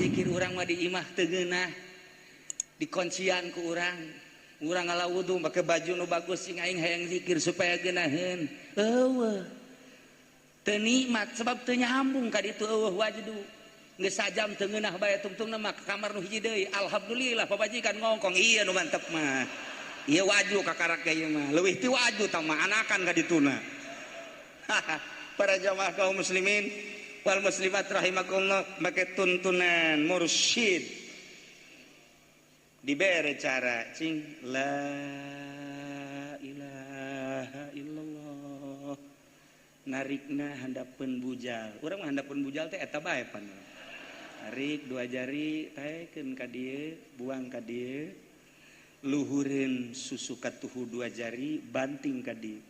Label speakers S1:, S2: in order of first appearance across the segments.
S1: zikir urang mah di imah teu geunah dikuncian ku urang ngala wudu make baju nu bagus sing aing hayang zikir supaya geunaheun eueuh teu nikmat sebab teu nyambung ka ditu eueuh wajdu geus sajam teu ngeunah bae tungtungna mah ka kamar nu hiji deui alhamdulillah pabajikan ngongkong iya nu mantep mah ieu waju ka karak ieu mah leuwih ti waju tah mah anakan ka dituna para jamaah kaum muslimin wal muslimat rahimakumullah make tuntunan mursyid dibere cara cing la ilaha illallah narikna handapeun bujal urang mah handapeun bujal teh eta bae pan narik dua jari taekeun ka dieu buang ka dieu luhureun susu katuhu dua jari banting ka dieu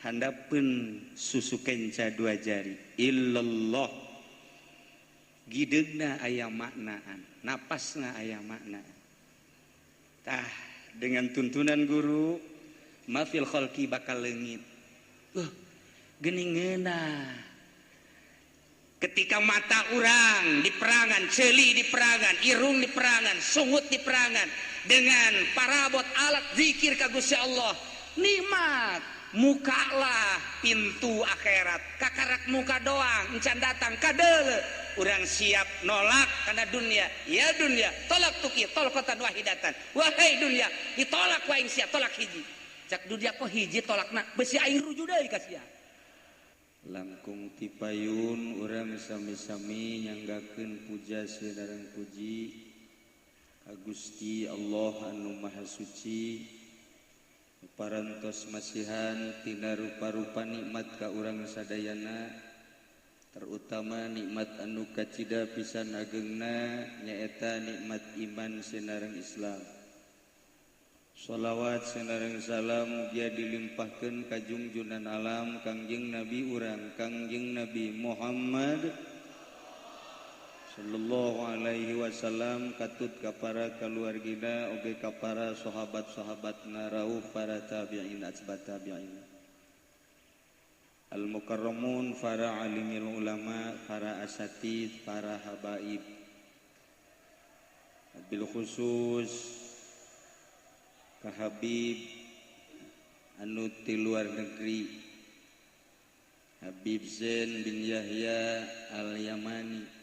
S1: handapeun susu kenca dua jari illallah gideugna aya maknaan napasna aya maknaan tah dengan tuntunan guru mafil khalqi bakal leungit geuningeunna ketika mata urang di perangan ceuli di perangan irung di perangan sungut di perangan dengan parabot alat zikir ka Gusti Allah nikmat mukalah pintu akhirat kakarak muka doang encan datang kadeuleu urang siap nolak karena dunia ya dunia tolak tuki tolakatan wahidatan wahai dunia ditolak wa aing siap tolak hiji cak dunia kok hiji tolakna besi aing ruju deui ka sia langkung tipayun urang sami-sami nyanggakeun puja sadareng puji ka Gusti Allah anu maha suci parantos masihan tina rupa-rupa nikmat ka urang sadayana terutama nikmat anu kacida pisan ageungna nyaeta nikmat iman sinareng Islam sholawat sinareng salam mugia dilimpahkeun ka junjunan alam Kangjeng Nabi urang Kangjeng Nabi Muhammad sallallahu alaihi wasallam katut ka para kaluargina oge ka para sahabat-sahabatna rauh para tabi'in atba tabi'in al mukarramun para alimil ulama para asatid para habaib bil khusus ka Habib anu ti luar negeri Habib Zain bin Yahya al Yamani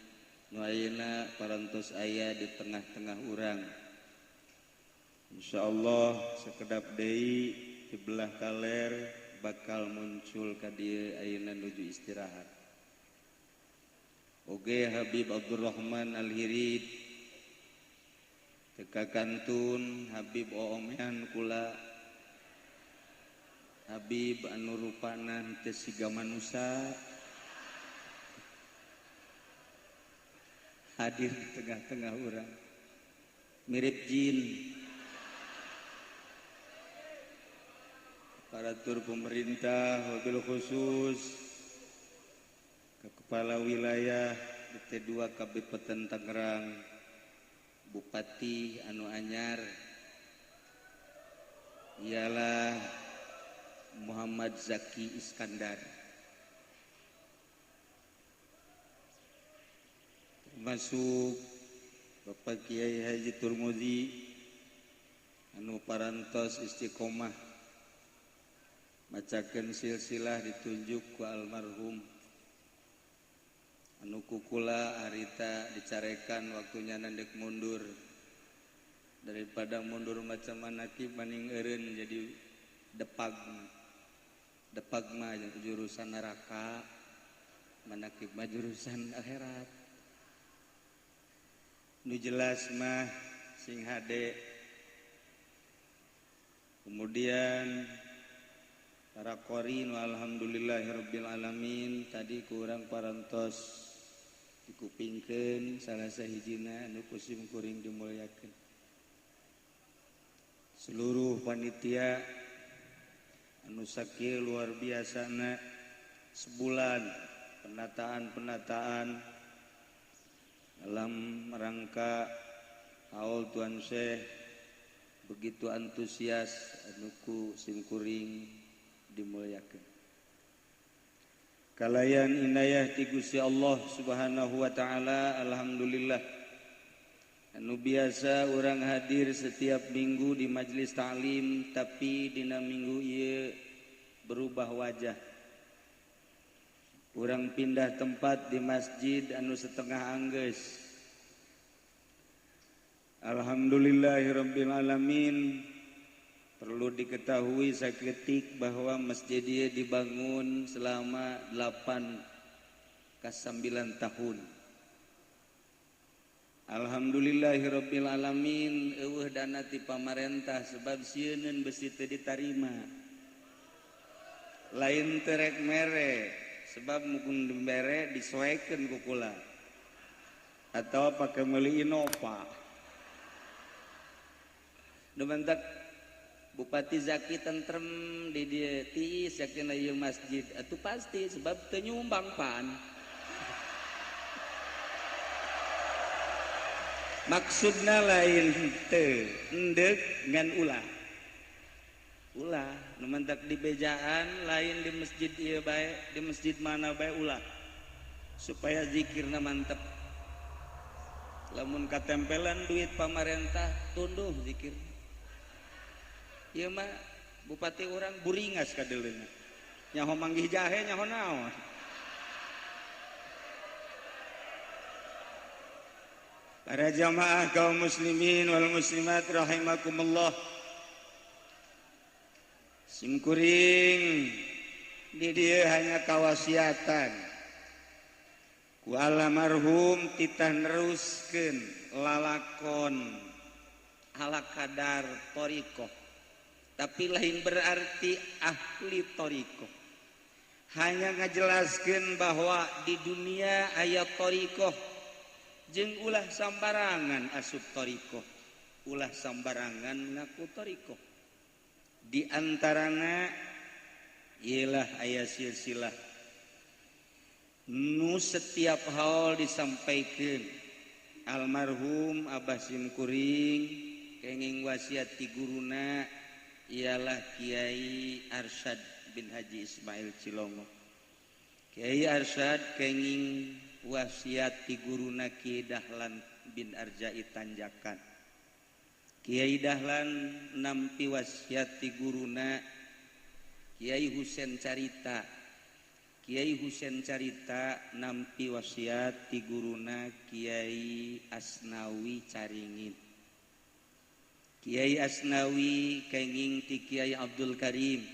S1: nu ayeuna parantos aya di tengah-tengah urang insyaallah sakedap deui di belah kaler bakal muncul ka dieu ayeuna nuju istirahat oge Habib Abdurrahman Al-Hirid teka kantun Habib oomean kula Habib anu rupana teu siga manusia hadir di tengah-tengah urang mirip jin aparatur pemerintah wabil khusus ke kepala wilayah T2 Kabupaten Tangerang Bupati anu anyar ialah Muhammad Zaki Iskandar masuk Bapak Kiai Haji Turmudi anu parantos istiqomah macakeun silsilah ditunjuk ku almarhum anu kukula harita dicarekan waktunya nandek mundur daripada mundur macam manakib maning eureun jadi depag mah jurusan neraka manakib mah jurusan akhirat nu jelas mah sing hade kemudian para qori nu alhamdulillahirabbil alamin tadi kurang parantos dikupingkeun salah sahijina anu kusim kuring dimulyakeun seluruh panitia anu sakieu luar biasana sebulan penataan dalam rangka haul Tuan Syekh begitu antusias anuku simkuring dimulyakeun kalayan inayah ti Gusti Allah Subhanahu wa taala alhamdulillah anu biasa orang hadir setiap minggu di majelis ta'lim tapi dina minggu ieu berubah wajah. Urang pindah tempat di masjid anu setengah anggeus. Alhamdulillahirabbil alamin. Perlu diketahui saketik bahwa masjid ieu dibangun selama 8 ke 9 tahun. Alhamdulillahirabbil alamin, eueuh dana ti pamarentah sebab sieun besi teu ditarima. Lain teu rek mere sebab mungkin dibere disoekeun ku kula. Atau pake meuli Innova. Nu mentak Bupati Zaki tentrem di dieu tiis yakin ieu masjid atuh pasti sebab teu nyumbang pan. Maksudna lain teu endeg ngan ulah. Ulah nu mentak di bejaan lain di masjid ieu bae, di masjid mana bae ulah. Supaya zikirna mantep. Lamun katempelan duit pamarentah tunduh zikir. Ieu mah bupati urang buringas kadeleuna. Nyaho manggih jahe nyaho naon. Para jamaah kaum muslimin wal muslimat rahimakumullah. Simkuring di dieu hanya kawasiatan. Ku almarhum titah neruskeun lalakon ala kadar thariqah. Tapi lain berarti ahli thariqah. Hanya ngajelaskeun bahwa di dunia aya thariqah jeung ulah sambarangan asup thariqah, ulah sambarangan ngaku thariqah. Di antarana ialah aya silsilah nu setiap hal disampaikan almarhum Abah Simkuring kenging wasiat ti guruna ialah Kiai Arsyad bin Haji Ismail Cilongo. Kiai Arsyad kenging wasiat ti guruna Kiai Dahlan bin Arjai Tanjakan. Kiai Dahlan nampi wasiat ti guruna Kiai Husein Carita. Kiai Husein Carita nampi wasiat ti guruna Kiai Asnawi Caringin. Kiai Asnawi kenging ti Kiai Abdul Karim.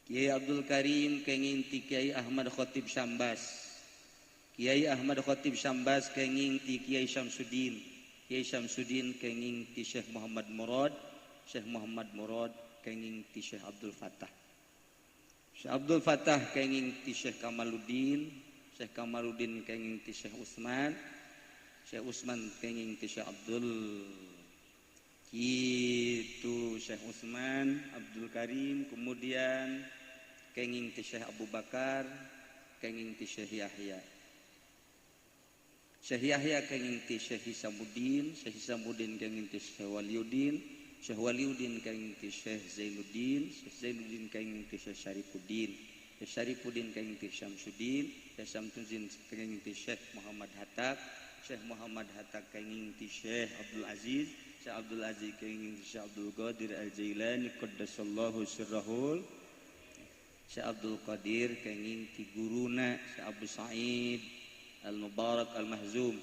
S1: Kiai Abdul Karim kenging ti Kiai Ahmad Khatib Syambas. Kiai Ahmad Khatib Syambas kenging ti Kiai Syamsuddin. Kiai Syamsuddin kenging ti Syekh Muhammad Murad. Syekh Muhammad Murad kenging ti Syekh Abdul Fattah. Syekh Abdul Fattah kenging ti Syekh Kamaluddin. Syekh Kamaluddin kenging ti Syekh Utsman. Syekh Utsman kenging ti Syekh Abdul. Kitu Syekh Utsman, Abdul Karim, kemudian kenging ti Syekh Abu Bakar, kenging ti Syekh Yahya. Syekh Yahya kenging ti Syekh Hisamuddin, Syekh Hisamuddin kenging ti Syekh Waliuddin, Syekh Waliuddin kenging ti Syekh Zainuddin, Syekh Zainuddin kenging ti Syekh Syarifuddin, Syekh Syarifuddin kenging ti Syamsuddin, Syekh Syamsuddin kenging ti Syekh Muhammad Hatta, Syekh Muhammad Hatta kenging ti Syekh Abdul Aziz, Syekh Abdul Aziz kenging ti Syekh Abdul Qadir Al-Jailani qaddasallahu sirrahul, Syekh Abdul Qadir kenging ti guruna Syekh Abu Sa'id Al-Mubarak Al-Mahzum,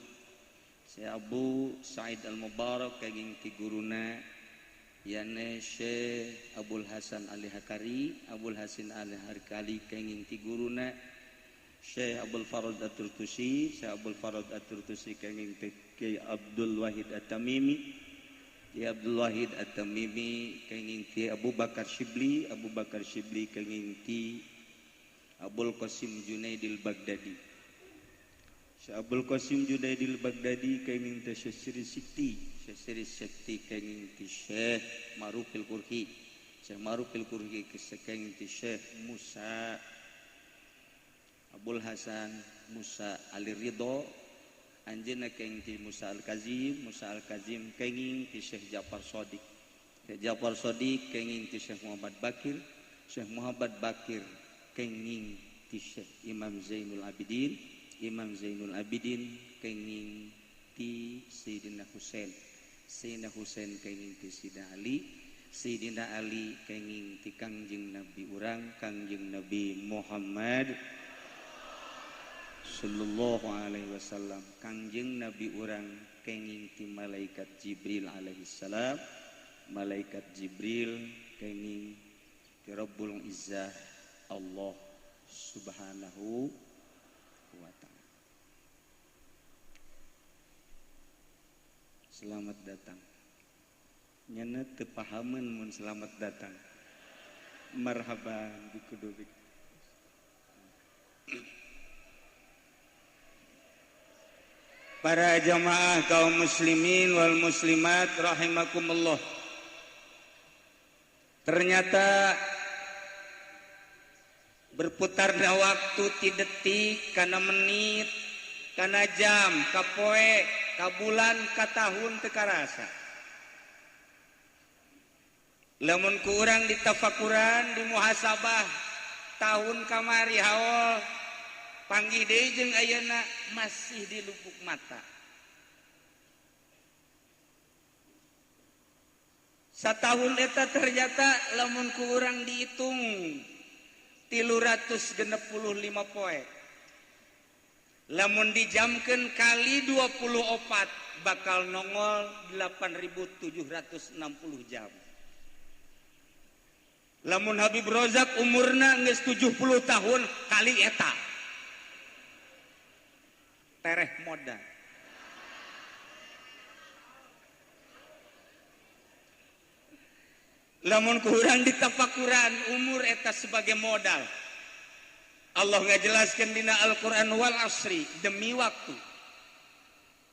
S1: Syekh Abu Sa'id Al-Mubarak kenging ti guruna yane Syekh Abdul Hasan Al-Hakari, Abdul Hasan Al-Harkali kenging ti guruna Syekh Abdul Farad At-Turtusi, Syekh Abdul Farad At-Turtusi kenging ti Kiai Abdul Wahid At-Tamimi, Kiai Abdul Wahid At-Tamimi kenging ti Abu Bakar Shibli, Abu Bakar Shibli kenging ti Abul Qasim Junaidil Baghdadi. Syekh Abdul Qasim Junaidil Baghdadi kenging ti Syekh Siri Sikti, Syekh Siri Sikti kenging ti Syekh Marufil Qurhi, Syekh Marufil Qurhi kenging ti Syekh Musa Abdul Hasan Musa Ali Ridho, anjeunna kenging ti Musa Al-Kazim, Musa Al-Kazim kenging ti Syekh Ja'far Shadiq, Syekh Ja'far Shadiq kenging ti Syekh Muhammad Bakir, Syekh Muhammad Bakir kenging ti Syekh Imam Zainul Abidin, Imam Zainul Abidin kenging ti ti Sayyidina Husain, Sayyidina Husain kenging ti Sayyidina Ali, Sayyidina Ali kenging ti Kangjeng Nabi urang Kangjeng Nabi Muhammad sallallahu alaihi wasallam, Kangjeng Nabi urang kenging ti malaikat Jibril alaihi salam, malaikat Jibril kenging ti Rabbul Izzah Allah subhanahu wa ta'ala. Selamat datang. Nyana teu pahameun mun selamat datang. Marhaban bikudubik. Para jamaah kaum muslimin wal muslimat rahimakumullah. Ternyata berputarnya waktu ti detik kana menit kana jam ka poe ka bulan ka tahun teu karasa. Lamun ku urang ditafakuran di muhasabah tahun kamari haol panggih deui jeung ayeuna masih di lupuk mata. Satahun eta ternyata lamun ku urang dihitung 365 poe. Lamun dijamkeun kali 24 bakal nongol 8.760 jam. Lamun Habib Rozak umurna geus 70 tahun kali eta. Tereh modal. Lamun kurang ditafakuran umur eta sebagai modal. Allah ngajelaskeun dina Al-Qur'an wal asri demi waktu.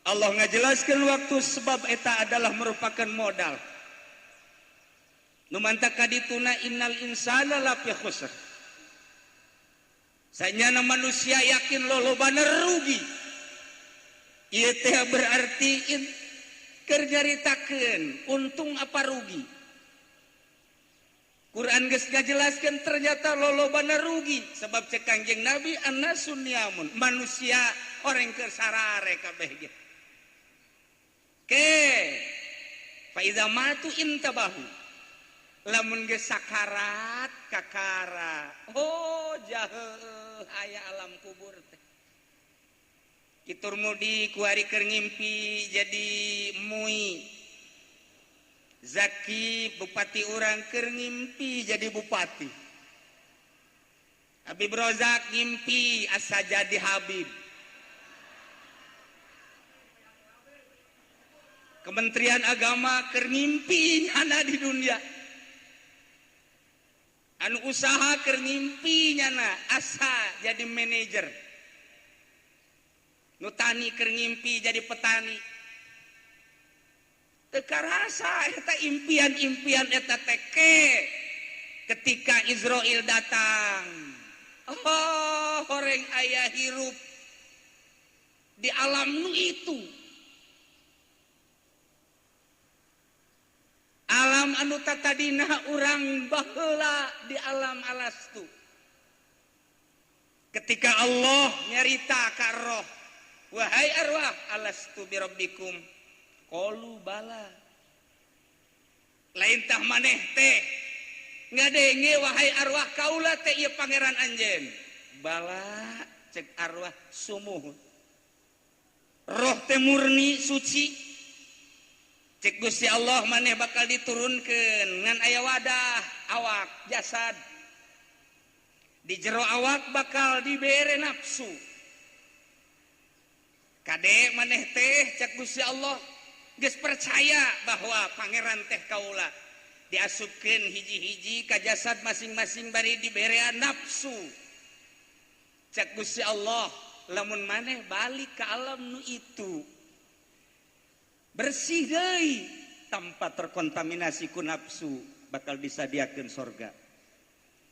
S1: Allah ngajelaskeun waktu sebab eta adalah merupakan modal. Nu mantap kadituna innal insana lafi khusr. Sanyana manusia yakin lolobana rugi. Ieu teh berarti keur nyaritakeun untung apa rugi. Quran geus ngajelaskeun ternyata lolobana rugi sebab cek Kangjeng Nabi annasun niyamun manusia orang keur sarare kabeh ge. Ke fa iza matu intabahu lamun geus sakarat kakara. Oh jaheuh aya alam kubur teh. Kitur mudi kuari keur ngimpi jadi mui. Zaki bupati urang keur ngimpi jadi bupati. Habib Rozak ngimpi asa jadi Habib. Kementerian Agama keur ngimpi nyana di dunia. Anu usaha keur ngimpi nyana asa jadi manajer. Nu tani keur ngimpi jadi petani. Teu karasa eta impian-impian eta teke ketika Israel datang. Oh, horeng aya hirup di alam nu itu. Alam anu tatadina urang baheula di alam alastu. Ketika Allah nyarita ka roh, wahai arwah alastu birabbikum. Qalu bala. Lain tah maneh teh ngadenge wahai arwah kaula teh ieu pangeran anjeun. Bala cek arwah sumuh. Roh teh murni suci. Cek Gusti Allah maneh bakal diturunkeun ngan aya wadah awak jasad. Di jero awak bakal dibere nafsu. Kade maneh teh cek Gusti Allah geus percaya bahwa pangeran teh kaula diasupkeun hiji-hiji ka jasad masing-masing bari diberean nafsu. Cek Gusti Allah, lamun maneh balik ka alam nu itu bersih deui tanpa terkontaminasi ku nafsu bakal disadiakeun sorga.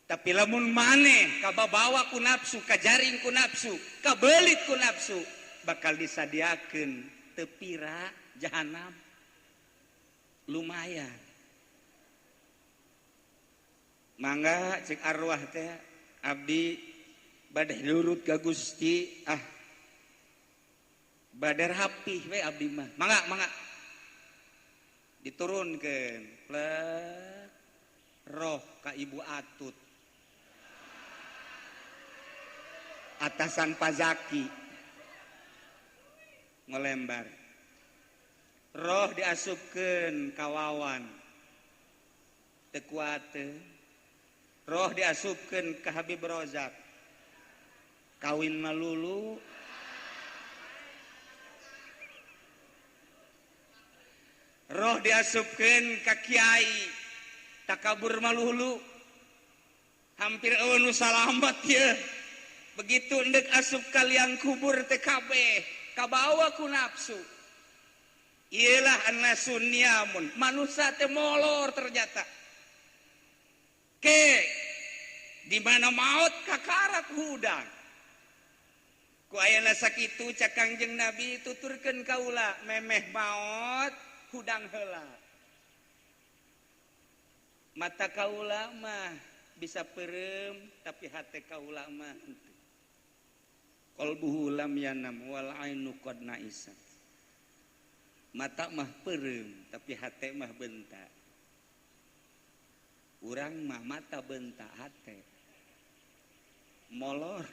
S1: Tapi lamun maneh kababawa ku nafsu, kajaring ku nafsu, kabelit ku nafsu bakal disadiakeun teu pira jahanam. Lumayan. Mangga cek arwah teh abdi badai nurut ka Gusti badar rapih we abdi mah mangga diturunkeun plek roh ka ibu atut atasan pazaki ngolembar roh diasupkeun ka wawan teu kuat teu roh diasupkeun ka Habib Rozak kawin malulu roh diasupkeun ka kiai takabur malulu hampir eueuh nu salamet ye begitu endek asup ka liang kubur teh kabeh kabawa ku nafsu iyalah an-nasun niyamun manusia teh molor ternyata ke di mana maut kakarak hudang ku ayeuna sakitu cak Kangjeng Nabi tuturkeun kaula memeh maut hudang heula mata kaula mah bisa perem tapi hate kaula mah henteu qalbuhu lam yanam wal ainu qad naisa mata mah perem tapi hate mah bentak urang mah mata bentak hate molor.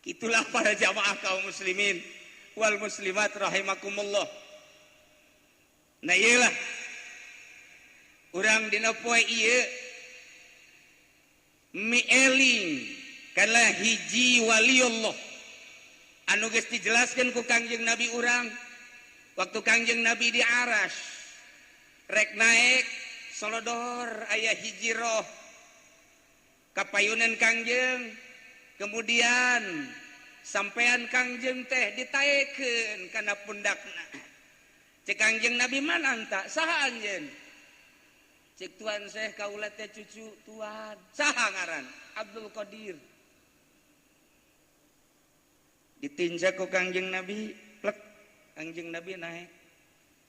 S1: Itulah para jamaah kaum muslimin wal muslimat rahimakumullah. Nah iyalah urang dina poe ieu mieling kana hiji waliullah anu geus dijelaskeun ku Kangjeng Nabi urang waktu Kangjeng Nabi di Aras rek naik solodor aya hiji roh kapayunan Kangjeng kemudian sampean Kangjeng teh ditaekeun kana pundakna cek Kangjeng Nabi mana anta saha anjeun cek tuan Syekh kaula teh cucu tuan saha ngaran Abdul Qadir ditinja ku Kangjeng Nabi plek Kangjeng Nabi naik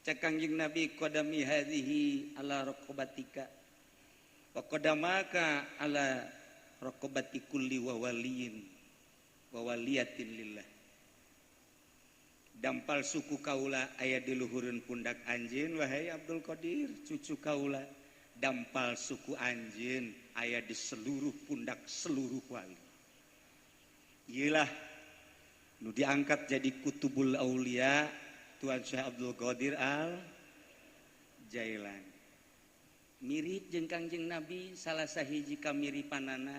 S1: cek Kangjeng Nabi qadami hadhihi ala raqabatika wa qadamaka ala raqabati kulli wa waliyin wa waliyatin lillah dampal suku kaula aya di luhureun pundak anjeun wahai Abdul Qadir cucu kaula dampal suku anjeun aya di seluruh pundak seluruh wali iyalah nu diangkat jadi kutubul aulia Tuan Syekh Abdul Qadir Al Jailan mirip jeung Kangjeng Nabi salah sahiji kamiripanana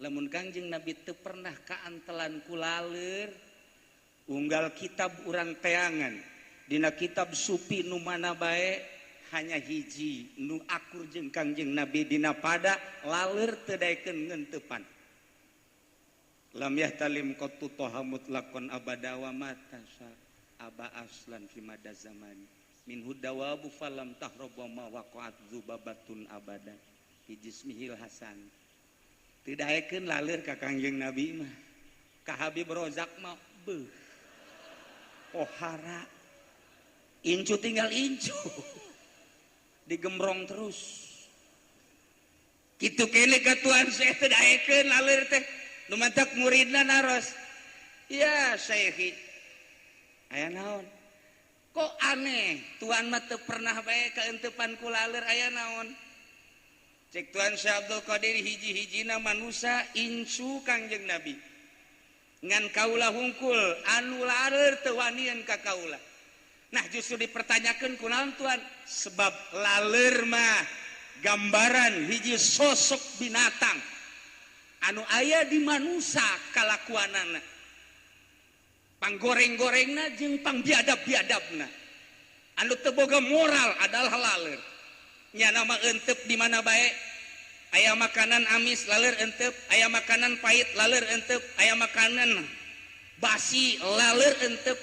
S1: lamun Kangjeng Nabi teu pernah kaantelan ku laleur unggal kitab urang teangan dina kitab supi nu mana bae hanya hiji nu akur jeung Kangjeng Nabi dina pada laleur teu daekeun ngeuntepan lam yahtalim qattu tahamut lakon abada wa matasa aba aslan fi mada zamani min hudawabu falam tahrabu ma waqa'at zubabatun abada fi jismihil hasan teu daekeun laleur ka Kangjeng Nabi mah ka Habib Rozak mah beuh pohara incu tinggal incu digembrong terus kitu kene ka Tuan Syekh teu daekeun laleur teh nu mantak muridna naros ya Syekhi aya naon kok aneh Tuan mah teu pernah bae kaentepan ku laleur aya naon cek Tuan Syekh Abdul Qadir hiji-hijina manusia insu Kangjeng Nabi ngan kaula hungkul anu laleur teu wanieun ka kaula nah justru dipertanyakeun kunaon Tuan sebab laleur mah gambaran hiji sosok binatang anu aya di manusia kalakuanana panggoreng-gorengna jeung pangbiadab-biadabna anu teu boga moral adalah laleur nya nama euteup di mana bae aya makanan amis laleur euteup aya makanan pahit laleur euteup aya makanan basi laleur euteup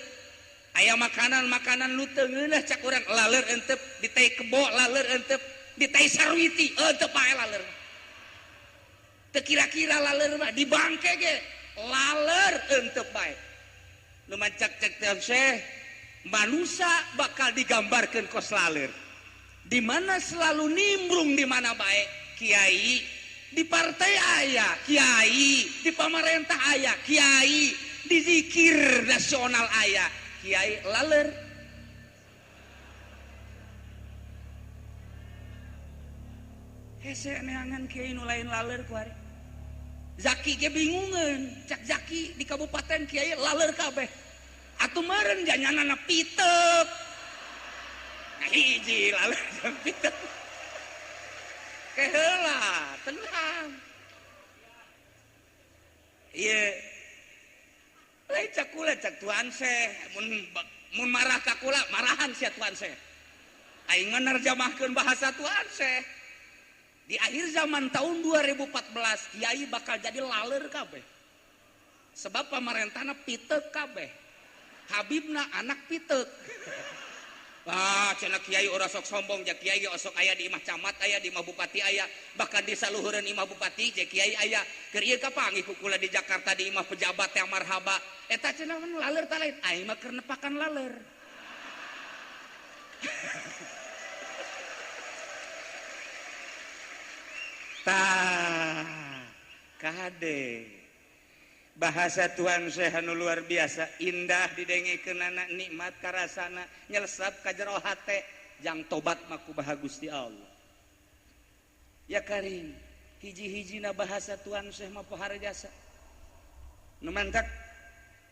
S1: aya makanan-makanan nu teu ngeunah cak urang laleur euteup diteh kebo laleur euteup diteh sarwiti euteup bae laleur teu kira-kira laleur mah dibangke ge laleur euteup bae nu mancak cek teh Syekh manusia bakal digambarkeun kos laleur di mana selalu nimbrung di mana bae kiai di partai aya kiai di pamarentah aya kiai di zikir nasional aya kiai laler. Hese neangan kiai nu lain laler kuari. Zaki ge bingungan, cak Zaki di kabupaten kiai laler kabeh. Atuh meureun janyanana piteup. Nah hiji laler jeung piteup. Keheula, tenang. Ieu lain cak kula cak tuan seh mun marah ka kula marahan sia tuan seh. Aing nerjamahkeun bahasa tuan seh. Di akhir zaman tahun 2014 kiai bakal jadi laler kabeh. Sebab pamarentahna piteuk kabeh. Habibna anak piteuk. Wah, cenah kiai ora sok sombong ja kiai osok aya di imah camat aya di imah bupati aya bahkan di saluhureun imah bupati je kiai aya keur ieu kapanggih ku kula di Jakarta di imah pejabat yang marhaba eta cenah laler tah lain aing mah keur nepakan laler. Kade bahasa Tuhan Syekh anu luar biasa indah didengekeun anak nikmat karasana nyelesap ka jero hate jang tobat mah ku baha Gusti Allah ya karim hiji-hijina bahasa Tuhan Syekh mah pohara jasa nu mantap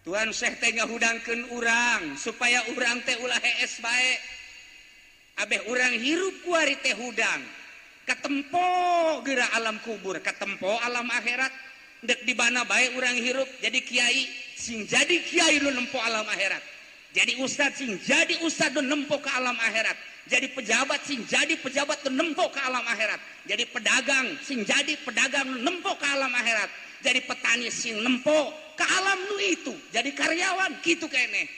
S1: Tuhan Syekh teh ngahudangkeun urang supaya urang teh ulah hees bae abeh urang hirup kuari teh hudang katempo geura alam kubur katempo alam akhirat dek di bana bae urang hirup jadi kiai sing jadi kiai nu nempo alam akhirat jadi ustad sing jadi ustad nu nempo ke alam akhirat jadi pejabat sing jadi pejabat nu nempo ke alam akhirat jadi pedagang sing jadi pedagang nu nempo ke alam akhirat jadi petani sing nempo ke alam nu itu jadi karyawan kitu keneh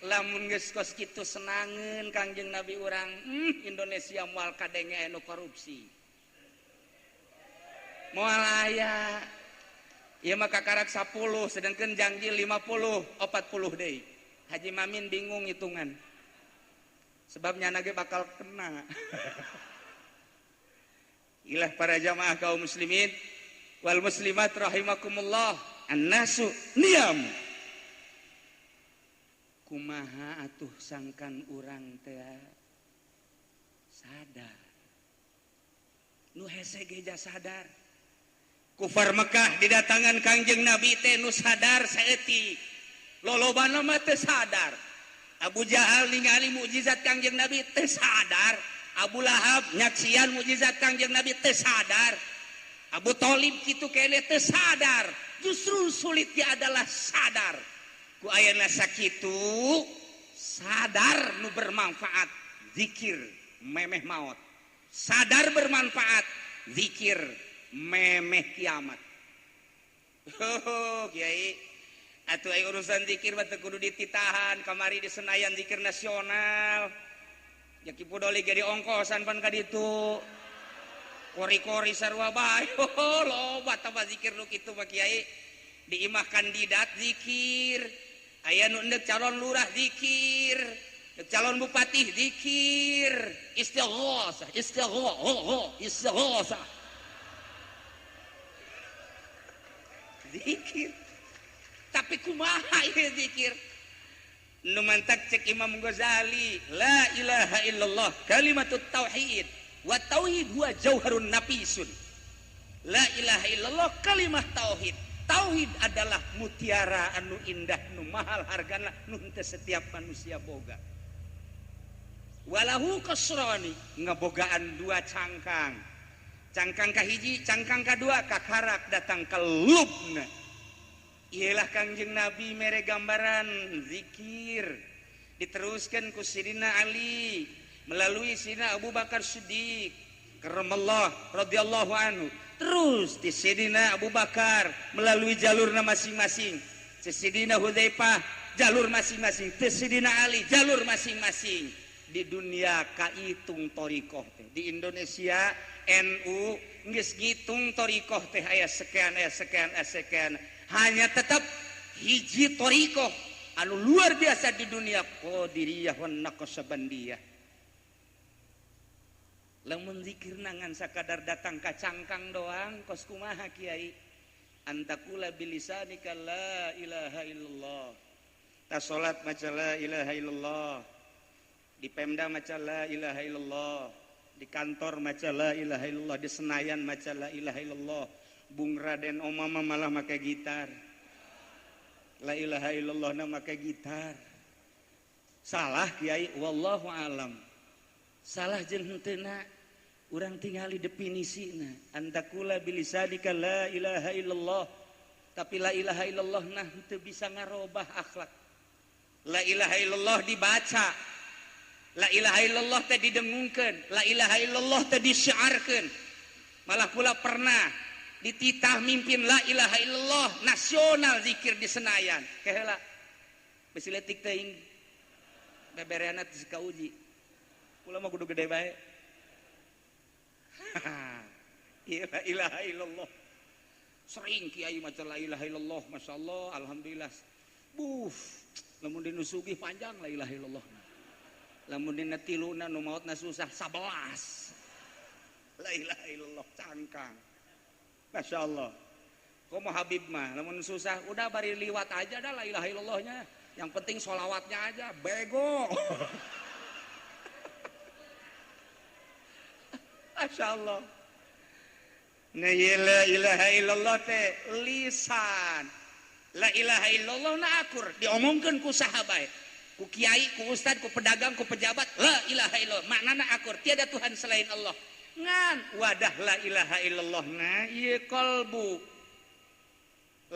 S1: lamun geus kos kitu senangeun Kangjeng Nabi urang Indonesia moal kadenge anu korupsi moal aya ieu mah kakarak 10 sedangkeun janji 50 40 deui Haji Mamin bingung hitungan sebabnya nage bakal kena ilah para jamaah kaum muslimin wal muslimat rahimakumullah annasu niyam kumaha atuh sangkan urang teh sadar nu hese geja sadar kufar Mekah didatangan Kangjeng Nabi teh nu sadar saeutik lolobana mah teu sadar Abu Jahal ningali mukjizat Kangjeng Nabi teu sadar Abu Lahab nyaksian mukjizat Kangjeng Nabi teu sadar Abu Thalib kitu keneh teu sadar justru sulitnya adalah sadar ku ayeuna sakitu sadar nu bermanfaat zikir memeh maut sadar bermanfaat zikir memeh kiamat. Oh, kiai atuh aya urusan zikir mah teu kudu dititahan kamari di Senayan zikir nasional jaki podoli ge diongkosan pan ka ditu kori-kori sarua bae loba tambah zikir nu kitu mah kiai di imah kandidat zikir aya nu endek calon lurah zikir calon bupati zikir istighosah zikir tapi kumaha ieu zikir nu mantak cek Imam Ghazali la ilaha illallah kalimatut tauhid wa tauhid huwa jauharun nafisun la ilaha illallah kalimat tauhid tauhid adalah mutiara anu indah nu mahal hargana nu teu setiap manusia boga walahu kasrani ngabogaan dua cangkang cangkang kahiji cangkang kadua kakarak datang ke lubna ialah Kangjeng Nabi mere gambaran zikir diteruskan ku Sidina Ali melalui Sidina Abu Bakar Siddiq karamallah radhiyallahu anhu terus di Sidina Abu Bakar melalui jalurna masing-masing Sidina Hudzaifah jalur masing-masing Sidina Ali jalur masing-masing di dunia kaitung torikoh teh di Indonesia NU geus ngitung torikoh teh aya sekian hanya tetap hiji torikoh anu luar biasa di dunia Qadiriyah wan Naqsyabandiyah lamun zikir nangan sakadar datang ka cangkang doang kos kumaha kiai antakula bilisanika la ilaha illallah. Ta salat maca la ilaha illallah. Di Pemda maca la ilaha illallah. Di kantor maca la ilaha illallah. Di Senayan maca la ilaha illallah. Bung Raden Omama malah pakai gitar. La ilaha illallah na pakai gitar. Salah kiai, wallahu alam. Salah jeung henteu urang tingali definisina. Antakula bilisanika la ilaha illallah. Tapi la ilaha illallah nah henteu bisa ngarobah akhlak. La ilaha illallah dibaca. La ilaha illallah teh didengungkeun. La ilaha illallah teh disyiarkeun. Malah kula pernah dititah mimpin la ilaha illallah nasional zikir di Senayan. Keheula. Besi leutik teuing. Bebereana teh kauji. Kula mah kudu gede bae. La ilaha illallah. Sering kiai maca la ilaha illallah, masyaallah, alhamdulillah. Lamun dinusugih panjang la ilaha illallah. Lamun dina tiluna nu maotna susah 11. La ilaha illallah cangkang. Masyaallah. Komo Habib mah lamun susah udah bari liwat aja dah la ilaha illallahnya. Yang penting sholawatnya aja bego. Masyaallah. Nah la ilaha illallah teh lisan. La ilaha illallah na akur diomongkeun ku sahabat, ku kiai, ku ustad, ku pedagang, ku pejabat. La ilaha illallah maknana akur tiada Tuhan selain Allah. Ngan wadah la ilaha illallah na ieu qalbu.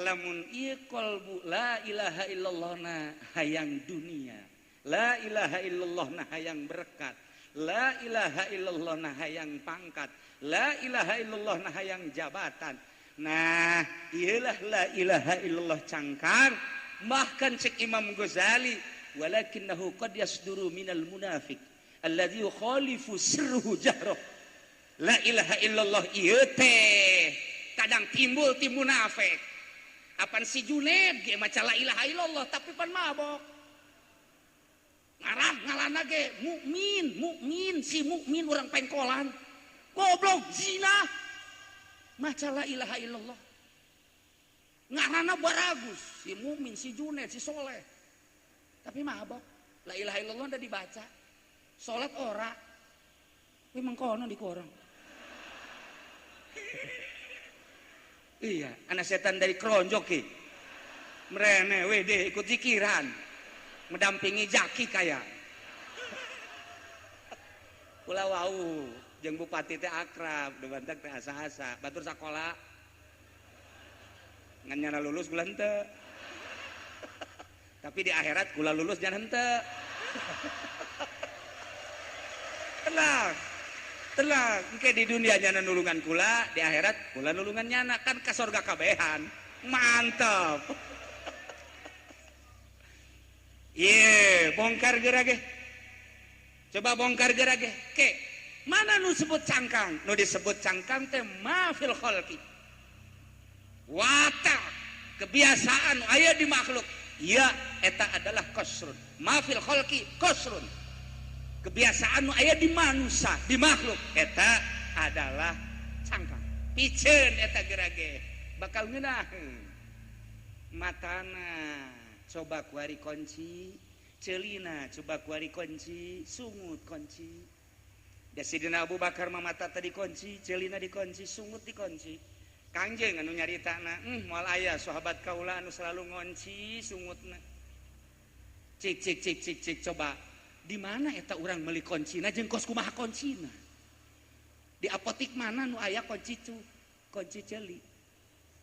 S1: Lamun ieu qalbu la ilaha illallah na hayang dunia. La ilaha illallah na hayang berkat. La ilaha illallah nah hayang pangkat. La ilaha illallah nah hayang jabatan. Nah ialah la ilaha illallah cangkang. Bahkan cek Imam Ghazali, walakinnahu qad yasduru minal munafiq alladzi yukhalifu sirruhu jahroh. La ilaha illallah ieu teh kadang timbul ti munafik. Apan si Junaid ge maca la ilaha illallah tapi pan mabok. Ngarah ngalana ge mukmin si mukmin orang pengkolan goblok zina maca la ilaha illallah ngarana baragus si mukmin si Junaid si soleh tapi mabok. La ilaha illallah udah dibaca salat ora memang kono di korang. Iya anak setan dari keronjok ki merene wede ikut zikiran mendampingi jaki kaya. Kula wau jeung bupati teh akrab, debantak teh asa-asa, batur sakola. Ngan nyana lulus kula henteu. Tapi di akhirat kula lulus jan henteu. Tenang. Tenang, engke di dunia nyana nulungan kula, di akhirat kula nulungan nyana kan ka surga kabehan. Mantap. Iya, bongkar gerage. Coba bongkar gerage. Ke, mana nu sebut cangkang? Nu disebut cangkang teh mafil khalqi. Watak kebiasaan aya di makhluk. Ya, eta adalah kosrun. Mafil khalqi kosrun. Kebiasaan nu aya di manusia, di makhluk. Eta adalah cangkang. Piceun eta gerage. Bakal ngeunaheun. Matana coba kuari kunci, celina coba kuari kunci, sungut kunci. Da Sidina Abu Bakar mata tadi kunci, celina dikunci, sungut dikunci. Kangjeng anu nyaritana, moal aya sahabat kaula anu selalu ngunci sungutna. Cik coba di mana eta urang meuli kuncina jeung kos kumaha kuncina? Di apotik mana nu aya kunci cu? Kunci celi.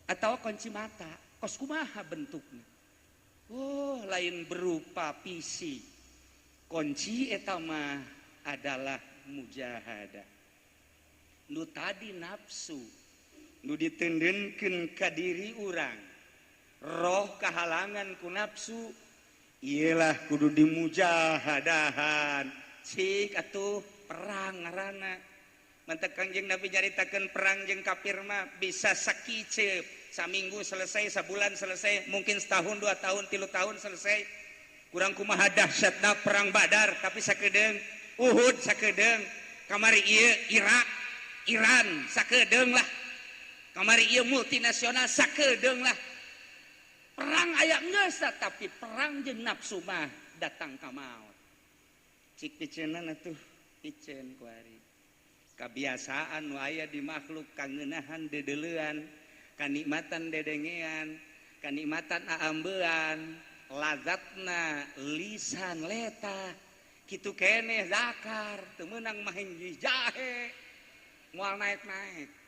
S1: Atawa kunci mata, kos kumaha bentukna? Oh, lain berupa PC. Kunci eta mah adalah mujahadah. Nu tadi nafsu, nu ditendenkeun ka diri urang. Roh kahalangan ku nafsu, iyalah kudu dimujahadahan. Cik atuh perang ngaranna. Mantek Kangjeng Nabi nyaritakeun perang jeung kafir mah bisa sakiceup. Saminggu selesai, sebulan selesai, mungkin setahun, 2 tahun, 3 tahun selesai. Kurang kumaha dahsyatna perang Badar, tapi sakedeung Uhud sakedeung, kamari ieu Irak, Iran sakedeung lah. kamari ieu multinasional sakedeung lah perang aya geus tapi perang jeung nafsu mah datang ka maot cik piceunna atuh piceun ku ari kebiasaan nu aya di makhluk kangeunahan dedeleuan kanikmatan dedengean kanikmatan aambean lazatna lisan leta kitu keneh zakar teu meunang mahin jahe moal naik-naik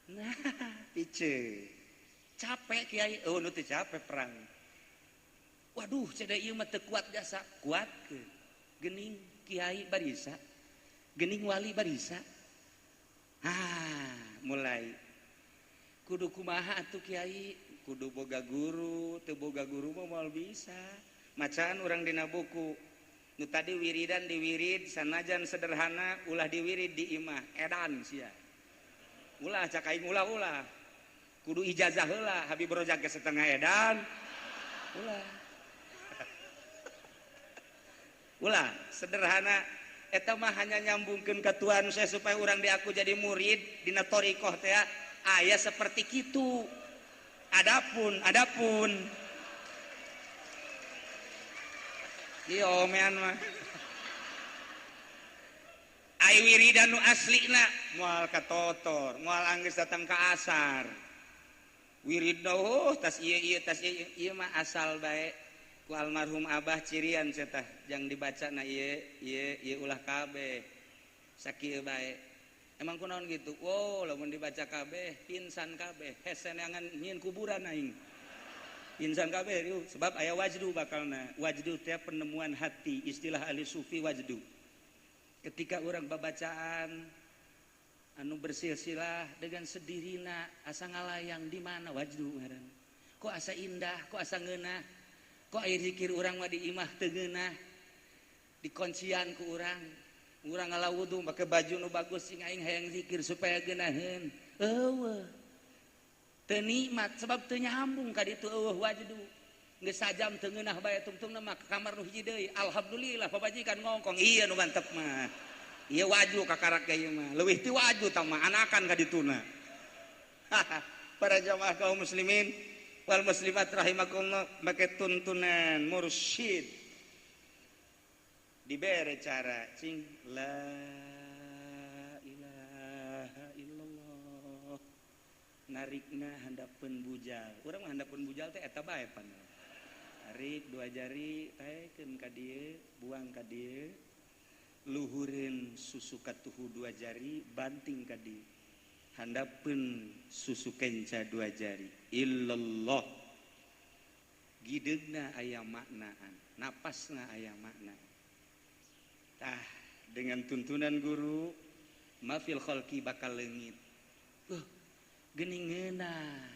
S1: nah pice capek kiai nu teu capek perang waduh cenah ieu mah teu kuat jasa kuatkeun geuning kiai barisa geuning wali barisa mulai kudu kumaha atuh kiai kudu boga guru teu boga guru mah moal bisa macaan urang dina buku nu tadi wiridan diwirid sanajan sederhana ulah diwirid di imah edan sia ulah cak aing ulah kudu ijazah heula habib rojak ge setengah edan ulah sederhana eta mah hanya nyambungkeun ka Tuhan saya supaya urang diaku jadi murid dina thariqah teh aya seperti kitu adapun ieu omean mah ai wiridan nu aslina moal katotor moal anggeus datang ka asar wirid tas ieu mah asal bae ku almarhum abah cirian cenah jang dibacana ieu ulah kabeh sakieu bae emang kunaon gitu lamun dibaca kabeh pinsan kabeh heseneangan nyieun kuburan aing pinsan kabeh sebab aya wajdu bakalna wajdu teh penemuan hati istilah ahli sufi wajdu ketika orang babacaan anu bersilsilah dengan sedirina asa ngalayang di mana wajdu ngaran kok asa indah kok asa ngeunah kok aya zikir urang mah di imah teu ngeunah di kuncian ku urang ngalawudu make baju nu bagus sing aing hayang zikir supaya geunaheun eueuh teu nikmat sebab teu nyambung ka ditu eueuh wajdu geus sajam teu ngeunah bae tungtungna mah ka kamar nu hiji deui alhamdulillah pabajikan ngongkong iya nu mantep mah ieu waju kakarak ieu mah leuwih ti waju tah mah anakan ka dituna para jamaah kaum muslimin wal muslimat rahimakumullah make tuntunan mursyid dibere cara cing la ilaha illallah narikna handapeun bujal urang mah handapeun bujal teh eta bae pan tarik dua jari taekeun ka dieu buang ka dieu luhureun susu katuhu dua jari banting ka dieu handapeun susu kenca dua jari illallah gideugna aya maknaan napasna aya makna dengan tuntunan guru mafil khalqi bakal leungit geuning ngeunah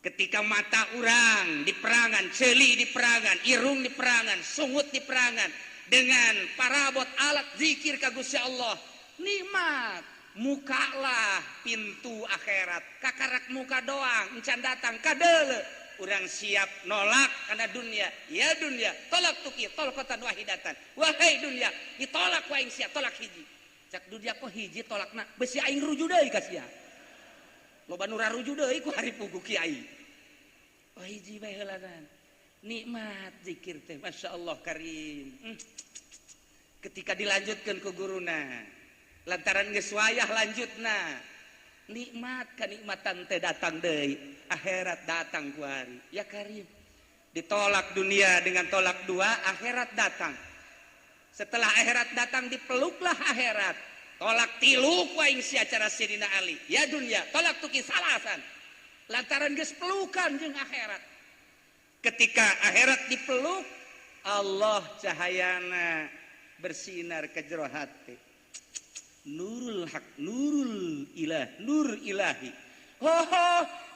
S1: ketika mata urang di perangan ceuli di perangan irung di perangan sungut di perangan dengan parabot alat zikir ka Gusti Allah nikmat mukalah pintu akhirat kakarak muka doang encan datang kadeuleu urang siap nolak kana dunia ya dunia tolak tuki tolakatan wahidatan wahai dunia ditolak ku aing sia tolak hiji cak dunia kok hiji tolakna besi aing ruju deui ka sia loba nu raruju deui ku hari pugu kiai oh hiji bae heulanan nikmat zikir teh masyaallah karim ketika dilanjutkeun ku guruna lantaran geus wayah lanjutna nikmat kanikmatan teh datang deui akhirat datang ku hari ya karim ditolak dunia dengan tolak dua akhirat datang setelah akhirat datang dipeluklah akhirat tolak tilu ku aing sia cara Sidina Ali ya dunia tolak tuki salasan lantaran geus pelukan jeung akhirat ketika akhirat dipeluk Allah cahayana bersinar ke jero hati nurul haq nurul ilah nur ilahi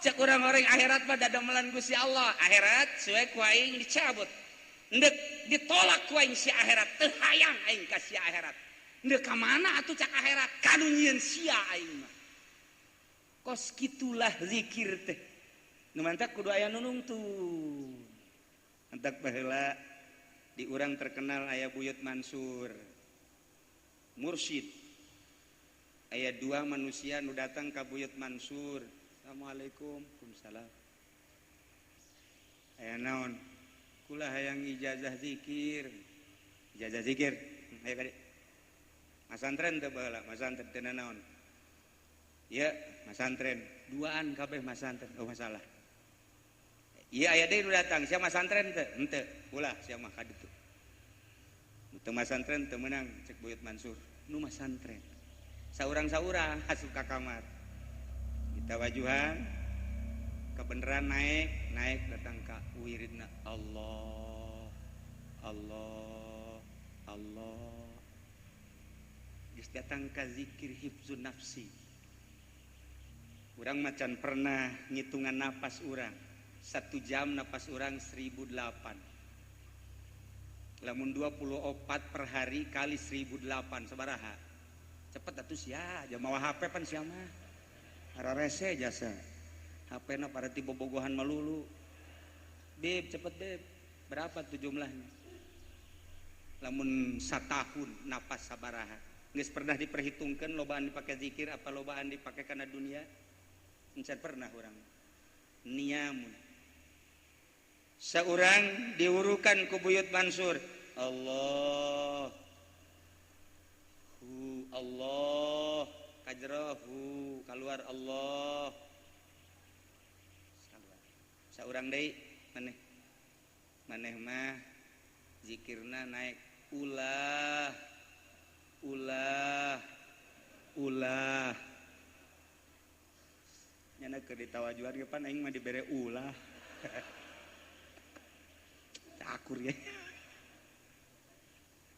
S1: cek orang-orang akhirat mah dadomelan Gusti Allah akhirat suwe ku aing dicabut endek ditolak ku aing si akhirat teu hayang aing ka si akhirat endek ka mana atuh cak akhirat kanu nyieun sia aing mah kos kitulah zikir teh nu mantap kudu aya nu nungtun antak baheula di urang terkenal aya Buyut Mansur mursyid aya dua manusia nu datang ka Buyut Mansur. Assalamualaikum. Waalaikumsalam. Aya naon? Kula hayang ijazah zikir. Ijazah zikir. Ayo kade. Masantren teu baheula, masantren teu naon. Ieu masantren. Duaan kabeh masantren. Oh masalah. Iya aya deui nu datang, sia masantren teu? Henteu. Ulah sia mah ka ditu. Teu masantren teu meunang cek Buyut Mansur. Nu masantren. Saurang-saurang asup ka kamar. Kita wajuhan kebenaran naik datang ka wiridna Allah Allah Allah. Geus datang ka zikir hifzun nafsi. Urang macan pernah ngitungan napas urang. 1 jam napas urang 1008. Lamun 24 per hari kali 1008 sabaraha? Cepet atuh sia, jamaah HP pan sia mah. Hararese jasa. HP na pada tipe bogohan melulu. Beb, cepet beb. Berapa tuh jumlahnya? Lamun satahun napas sabaraha. Geus pernah diperhitungkan lobaan dipakai zikir apa lobaan dipakai kana dunia? Encan pernah urang. Niamun. Saurang diurukan ku Buyut Mansur. Allah. Allah. Kajrahu keluar Allah. Saurang deui maneh mah zikirna naik ulah nyana keur ditawajuan ge pan aing mah dibere ulah cakur ya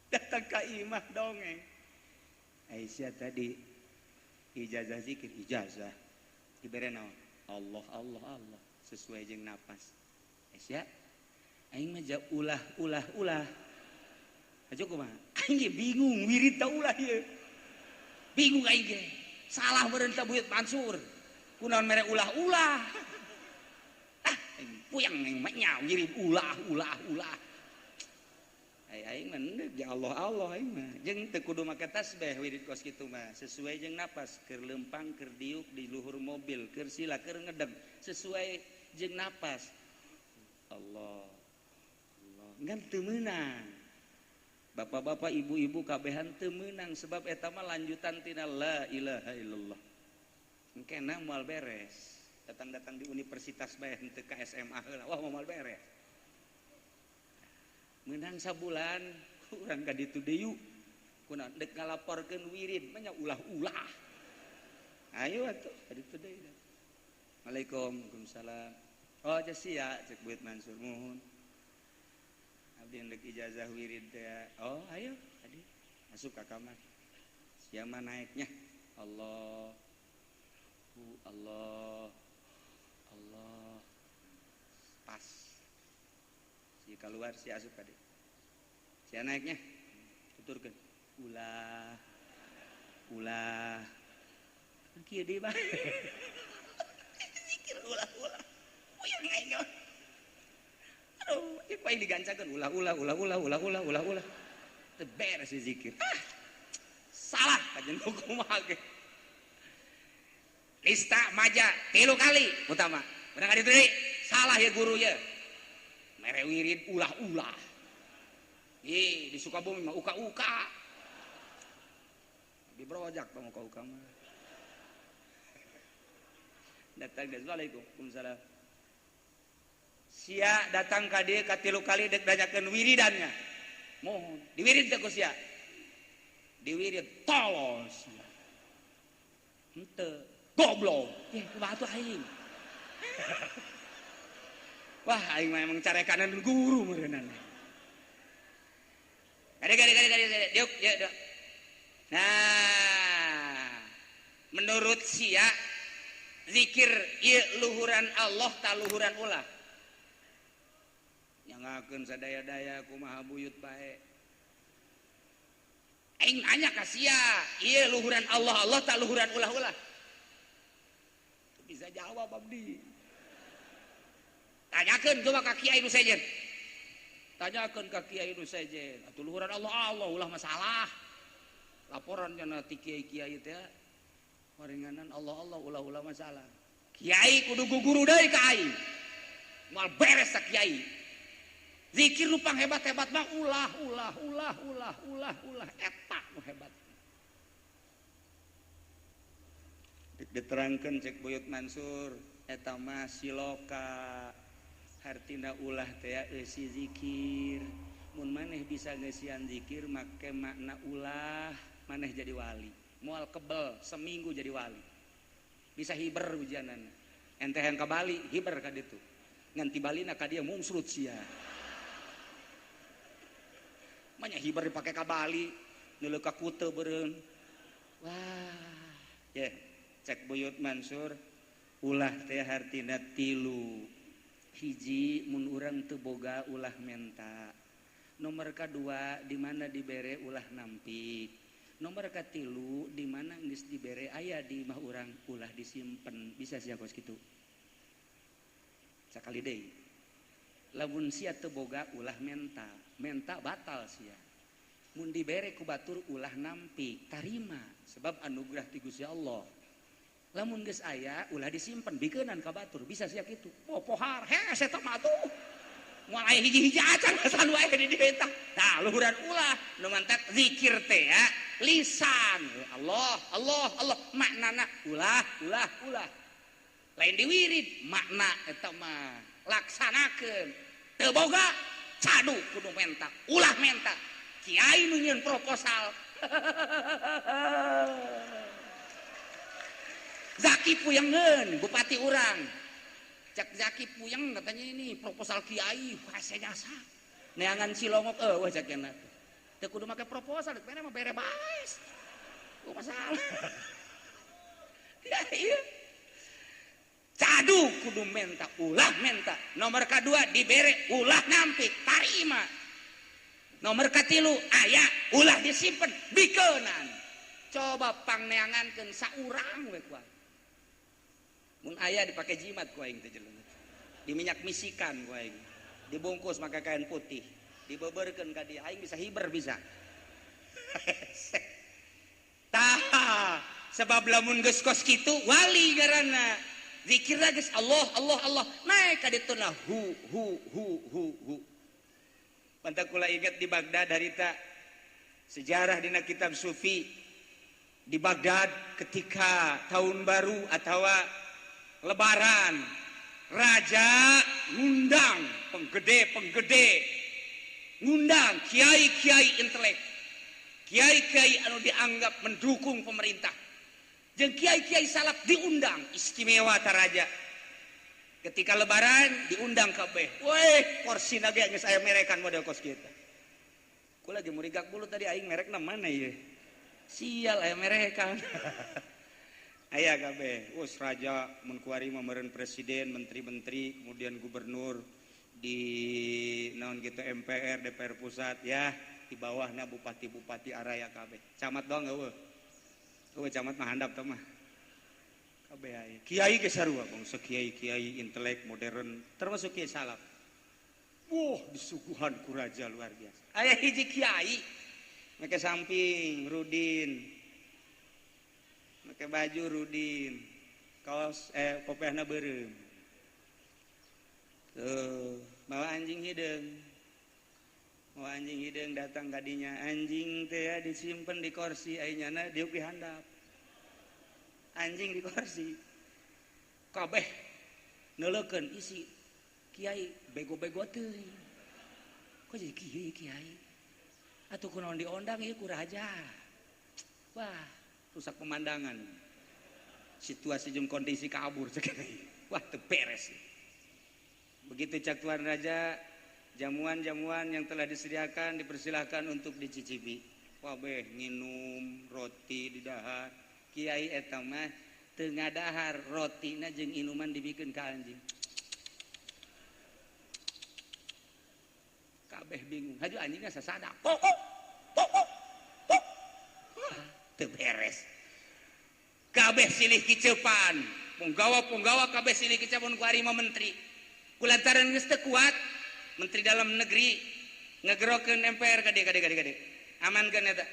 S1: datang ka imah dongeng Aisyah tadi ijazah zikir ijazah dibere naon Allah Allah Allah sesuai jeung napas. Aisyah aing mah ulah. Aja kumaha? Aing ge bingung wirid ta ulah ieu. Bingung aing ge. Salah meureun ta Buyut Mansur. Kunaon mere ulah. Ah, aing puyeng aing mah nya wirid ulah. Aing mah ya Allah aing mah. Jeung teu kudu make tasbih wirid kos kitu mah. Sesuai jeung napas, keur lempang, keur diuk di luhur mobil, keur sila, keur ngedeg. Sesuai jeung napas. Allah. Ngan teu meunang. Bapak-bapak, ibu-ibu kabehan teu meunang sebab eta mah lanjutan tina la ilaha illallah. Engkena moal beres. Datang-datang di universitas bae henteu ka SMA heula. Wah moal beres. Meunang sabulan urang ka ditu deui. Kunaon dek ngalaporkeun wirid mah nya ulah. Ayo atuh ka ditu deui. Waalaikumsalam. Oh sia cek Buyut Mansur mohon. Abdi endek ijazah wirid teh. Oh ayo tadi masuk ka kamar. Sia mah naiknya Allah. Pas. Si keluar si asup ka dieu. Sia naiknya tuturkeun ulah. Kieu deui mah. Zikir ulah. Puyeng aing. Aduh, ieu paling digancakeun ulah. Teu beres si zikir. Salah kajen kumaha ge. Lista maja 3 kali utama. Bener ka ditu deui? Salah ya guru ya. Mere wirid ulah. Di Sukabumi mah uka. Di Brojak mah uka mah. Datang geus Waalaikumsalam. Sia datang ka dieu ka 3 kali dek danyakeun wiridannya. Mohon, diwirid teh ku sia. Diwirid tolos. Henteu, goblok. Kumaha atuh aing? Wah, aing mah emang carekanan guru meureunana. Gade. Diuk. Nah, menurut sia zikir ieu luhuran Allah ta luhuran ulah. Nyangakeun sadaya-daya kumaha buyut bae. Aing nanya ka sia, ieu luhuran Allah ta luhuran ulah-ulah? Bisa jawab abdi. Tanyakeun coba ka Kiai nu sejen. Tanyakeun ka Kiai nu sejen. Atuh luhuran Allah ulah masalah. Laporan cenah ti kiai-kiai teh Horenganan Allah ulah masalah. Kiai kudu guguru deui ka aing. Moal beres sak kiai. Zikir nu panghebat-hebat mah ulah eta nu hebat. Diterangkeun cek Buyut Mansur eta mah siloka. Hartina ulah teh eusi zikir. Mun maneh bisa ngeusian zikir make makna ulah, maneh jadi wali. Moal kebel seminggu jadi wali. Bisa hiber hujanan. Ente yang ke Bali hiber ka ditu. Ngan ti Balina ka dieu mumsrut sia. Manya hiber dipake ka Bali, neuleuh ka Kute beureun. Wah, ye cek Buyut Mansur ulah teh hartina 3. Hiji mun urang teu boga ulah menta. Nomor kedua di mana dibere ulah nampik. Nomor katilu di mana geus dibere aya di mah urang ulah disimpen. Bisa sia kos kitu. Sakali deui. Lamun sia teu boga ulah menta, menta batal sia. Mun dibere ku batur ulah nampik, tarima sebab anugerah ti Gusti Allah. Lamun geus aya ulah disimpen bikeunnan ka batur, bisa sia kitu. Oh pohar, hese eta mah tuh. Moal aya hiji-hiji acan sanu aya di dieu tah. Tah luhuran ulah nu mantat zikir teh ya. Lisan Allah maknana ulah lain diwirid makna eta mah laksanakeun teu boga cadu kudu menta ulah menta kiai nu nyieun proposal Zaki puyengeun bupati urang cek Zaki puyeng katanya ini proposal kiai hase jasa neangan Cilongok eueuh cekna teu kudu make proposal pena mah bere baes. Masalah. Ya iya. Cadu kudu menta, ulah menta. Nomor kedua dibere ulah nampik, tarima. Nomor katilu aya ulah disimpen bikeunnan. Coba pangneangankeun saurang we ku. Mun aya dipake jimat ku aing teh jelema. Diminyak misikan ku aing. Dibungkus make kain putih. Dibeberkeun ka dia aing bisa hiber bisa. Tah sebab lamun geus kos kitu wali ngaranna. Zikirna geus Allah. Naik ka dituna hu. Pantak kula ingat di Baghdad harita sejarah dina kitab sufi di Baghdad ketika tahun baru atau lebaran raja ngundang penggede ngundang kiai-kiai intelek, kiai-kiai anu dianggap mendukung pemerintah, jeung kiai-kiai salaf diundang istimewa taraja. Ketika lebaran diundang kabeh, weh kursi nage geus aya merekan model kos kita. Kula lagi murigak bulu tadi aing merekna mana ieu? Sial aya merekan. Aya kabeh, us raja mun kuari mah meureun presiden, menteri-menteri, kemudian gubernur di naon gitu MPR, DPR pusat ya, di bawahna bupati-bupati araya kabeh. Camat doang eueuh. Eueuh camat mah handap teh mah. Kabeh aya. Kiai ge sarua bangsa kiai-kiai intelek modern termasuk kiai salaf. Wah, disuguhan ku raja luar biasa. Aya hiji kiai make samping Rudin. Make baju Rudin. Kaos popehna beureum. Tuh, bawa anjing hidung datang kadinya anjing teh disimpen di kursi ainyana diuk di handap anjing di kursi kabeh neulekeun isi kiai bego-bego teuing kok jadi kiai atuh kunaon diondang ieu ku raja wah rusak pemandangan situasi jeung kondisi kabur cek wah teu beres. Begitu cak Tuan Raja, jamuan-jamuan yang telah disediakan dipersilahkan untuk dicicipi. Wabeh nginum roti di dahar. Kiai eta mah teu ngadahar rotina jeung inuman dibikeun ka anjing. Kabeh bingung. Haju anjingna sasada. Pok. Teu beres. Kabeh silih kiceupan. Punggawa kabeh silih kiceupan ku ari mah menteri. Kulantaran geus teu kuat menteri dalam negeri ngegerokeun MPR kade amankeun eta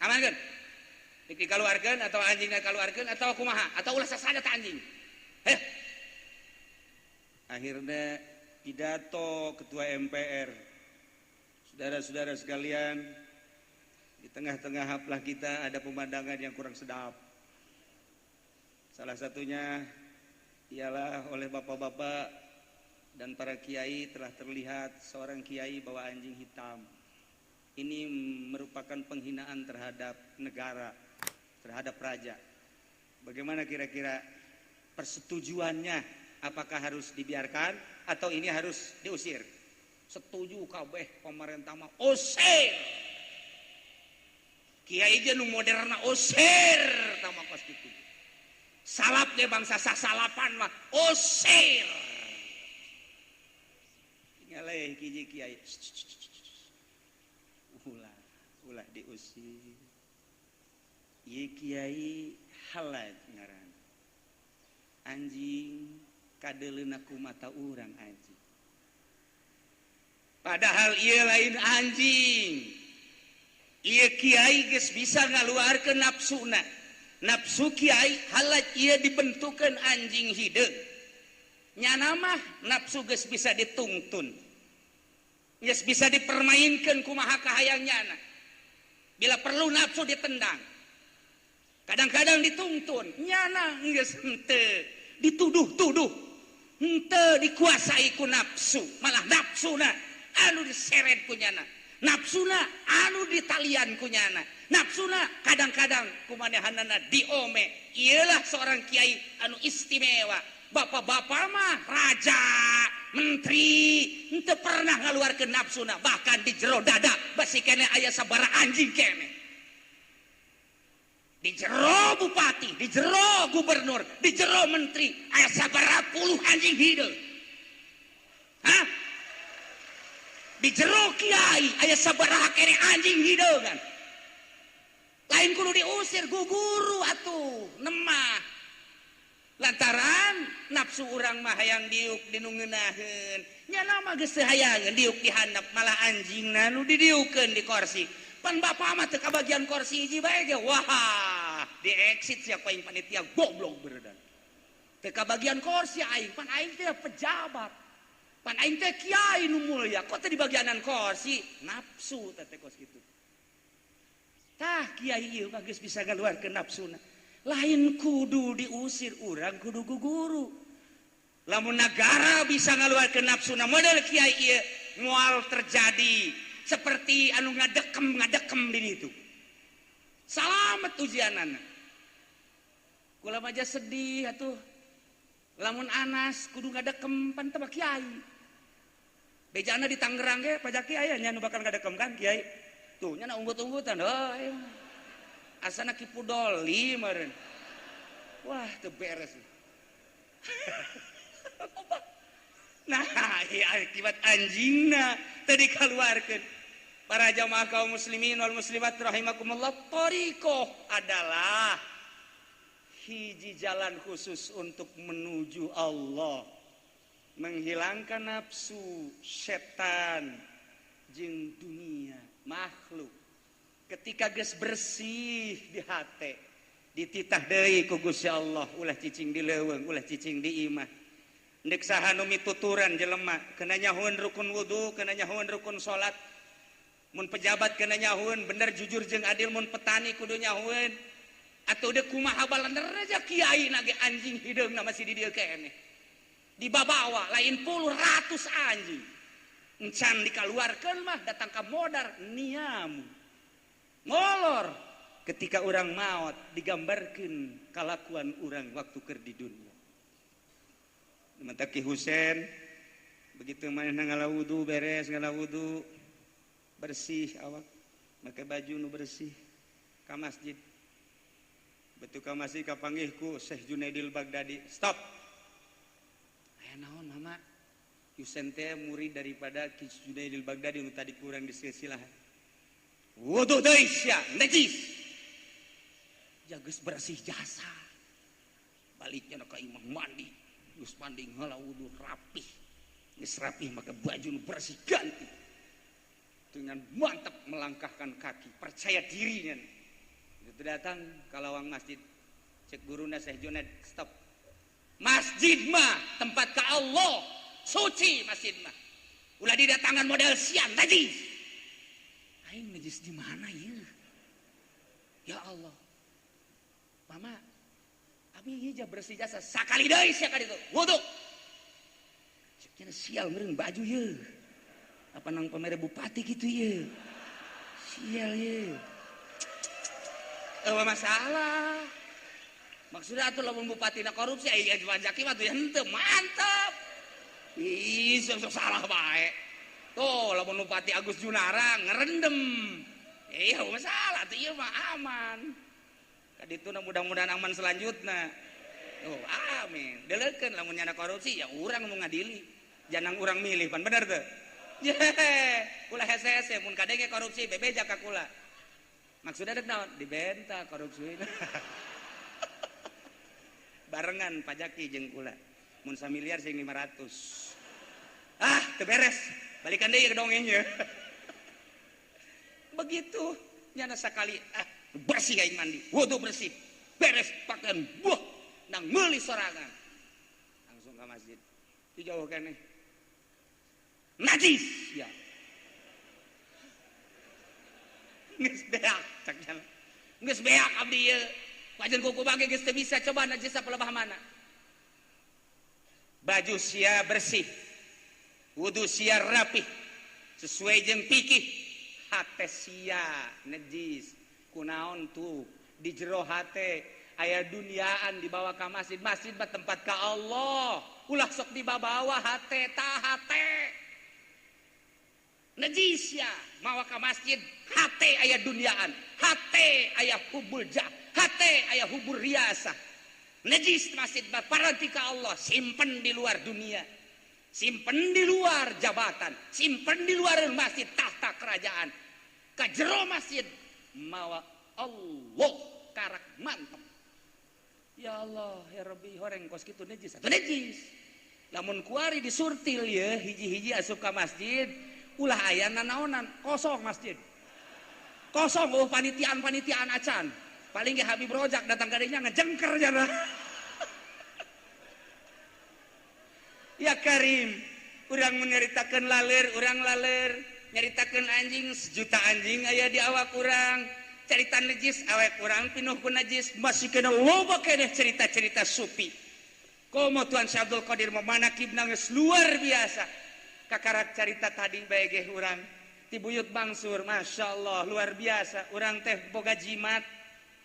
S1: amankeun dikeluarkan atau anjingnya keluarkan atau kumaha atau ulah sasada anjing. Akhirnya pidato ketua MPR, saudara-saudara sekalian, di tengah-tengah haflah kita ada pemandangan yang kurang sedap. Salah satunya ialah oleh bapak-bapak dan para kiai telah terlihat seorang kiai bawa anjing hitam. Ini merupakan penghinaan terhadap negara, terhadap raja. Bagaimana kira-kira persetujuannya? Apakah harus dibiarkan atau ini harus diusir? Setuju kabeh pemerintah mah usir. Kiai ge nu moderna usir tama kos kitu. Salap ge bangsa sasalapan mah usir. Ngaleh hiji kiai. Ulah diusir. Ieu kiai halaj ngaran. Anjing kadeleuna ku mata urang anjing. Padahal ieu lain anjing. Ieu kiai geus bisa ngaluarkeun nafsuna. Nafsu kiai halaj ieu dibentukeun anjing hideung. Nyana mah nafsu geus bisa ditungtun. Geus bisa dipermainkeun kumaha kahayang nyana. Bila perlu nafsu ditendang. Kadang-kadang dituntun. Nyana geus henteu dituduh-tuduh. Henteu dikuasai ku nafsu, malah nafsuna anu diseret ku nyana, nafsuna anu ditalian ku nyana, nafsuna kadang-kadang kumanehanana diome. Ialah seorang kiai anu istimewa. Bapak-bapak mah raja, menteri, henteu pernah ngaluarkeun nafsuna, bahkan di jero dada basi kene aya sabaraha anjing kene. Di jero bupati, di jero gubernur, di jero menteri, aya sabaraha puluh anjing hideung. Hah? Di jero kiai aya sabaraha kene anjing hideungan. Lain kudu diusir guguru atuh, nemah. Lantaran nafsu urang mah hayang diuk dinu ngeunaheun. Nya mah geus hayangeun diuk di handap malah anjingna nu didiukeun di kursi. Pan bapak mah teu kabagian kursi hiji bae ge. Wah, di exit siapa yang panitia goblok beredan. Teu kabagian kursi aing, pan aing teh pejabat. Pan aing teh kiai nu mulya, kok teh di bagianan kursi? Nafsu teh kos kitu. Tah kiai ieu mah geus bisa ngaluarkeun nafsuna. Lain kudu diusir urang kudu guguru. Lamun negara bisa ngaluarkeun nafsuna model kiai ieu moal terjadi seperti anu ngadekem di ditu. Salamet ujianana. Kula aja sedih atuh. Lamun Anas kudu ngadekem pan teh kiai. Bejana di Tangerang ge pajak kiai nya nu bakal ngadekem kan kiai. Tuh nya unggut-unggutan heuh. Asana Kipu Doli meureun. Wah, teu beres. Nah, akibat anjingna tadi dikaluarkeun. Para jamaah kaum muslimin wal muslimat rahimakumullah, thariqah adalah hiji jalan khusus untuk menuju Allah, menghilangkan nafsu, setan, jeung dunia, makhluk. Ketika geus bersih di hate, dititah deui ku Gusti Allah, ulah cicing di leuweung, ulah cicing di imah. Deuk saha nu mituturan jelema, kena nyahoeun rukun wudu, kena nyahoeun rukun salat. Mun pejabat kena nyahoeun bener jujur jeung adil, mun petani kudu nyahoeun. Atuh deuk kumaha balander aja kiai na ge anjing hideungna masih di dieu keneh. Dibabawa lain puluh ratus anjing. Encan dikaluarkeun mah datang ka modar niam. Ngolor ketika orang maut digambarkeun kalakuan orang waktu keur di dunia. Mantap Ki Husein begitu manehna ngalawudu beres ngalawudu bersih awak make baju nu bersih ka masjid. Betul ka masjid kapanggih ku Syekh Junaidil Baghdadi. Stop. Aya naon mama? Husein teh murid daripada Ki Junaidil Baghdadi nu tadi kurang di silsilah. Wudu deui sia najis. Jageus bersih jasa. Baliknya ka imah mandi. Geus mandi heula wudu rapih. Geus rapih maka baju nu bersih ganti. Dengan mantap melangkahkan kaki, percaya dirinya. Itu datang ke lawang masjid, cek guruna Syekh Junaid, stop. Masjid mah tempat ke Allah, suci masjid mah. Ulah didatangan model sian najis. Aing najis di mana ya? Ya Allah. Mama, abi hija bersih jasa sakali deui sia ka ditu. Wudu. Cenah sial meureun baju ye. Apa nang pamere bupati gitu ye. Sial ye. Masalah. Maksudnya atuh lamun bupatina korupsi aya pajaki mah tuh ya henteu mantap. Ih, sok salah bae. Tuh lamun bupati Agus Junarang ngerendem. Iya masalah tuh ieu mah aman. Kadituna mudah-mudahan aman selanjutnya. Oh, amin. Deulekeun lamun nyana korupsi ya urang mau ngadili. Jangan urang milih pan bener tuh. Ye, kula hese-hese mun kadenge korupsi bebeja ka kula. Maksudnya dek naon? Dibenta korupsi. Barengan pajaki jeung kula. Mun 1 miliar sing 500. Ah, teu beres. Balikan deui ke dongengnya. Begitu nyana sakali bersih aing mandi, wudu bersih, beres pakaian buah nang meuli sorangan. Langsung ke masjid. Di jauh keneh. Najis ya. Geus beak cak jalan. Geus beak abdi ieu. Pajen kuku bage geus teu bisa coba najis pelebah mana. Baju sia bersih. Wudu sia rapih. Sesuai jeung fikih. Hate sia najis. Kunaon tuh di jero hate aya duniaan dibawa ke masjid. Masjid mah tempat ka Allah. Ulah sok dibawa hate tah hate. Najis ya mawa ka masjid hate aya duniaan, hate aya hubul jah, hate aya hubur riasa. Najis masjid mah paranti ka Allah, simpen di luar dunia. Simpen di luar jabatan, simpen di luar masjid tahta kerajaan. Ka jero masjid mawa Allah karak mantep. Ya Allah, ya Rabbi, horeng kos kitu najis atau najis. Lamun kuari disurtil ya, hiji-hiji asup ka masjid, ulah aya nanaonan, kosong masjid. Kosong panitiaan acan. Paling ge Habib Rojak datang ka dinya ngejengker jana. Ya Karim, urang nyaritakeun urang laler, nyaritakeun anjing, 1 juta anjing aya di awak urang. Cerita najis awak urang pinuh ku najis, masih kena loba keneh cerita-cerita supi. Komo Tuan Syekh Abdul Qadir memanakibna geus luar biasa. Kakarak cerita tadi bae ge urang ti buyut bangsur, Masya Allah luar biasa. Urang teh boga jimat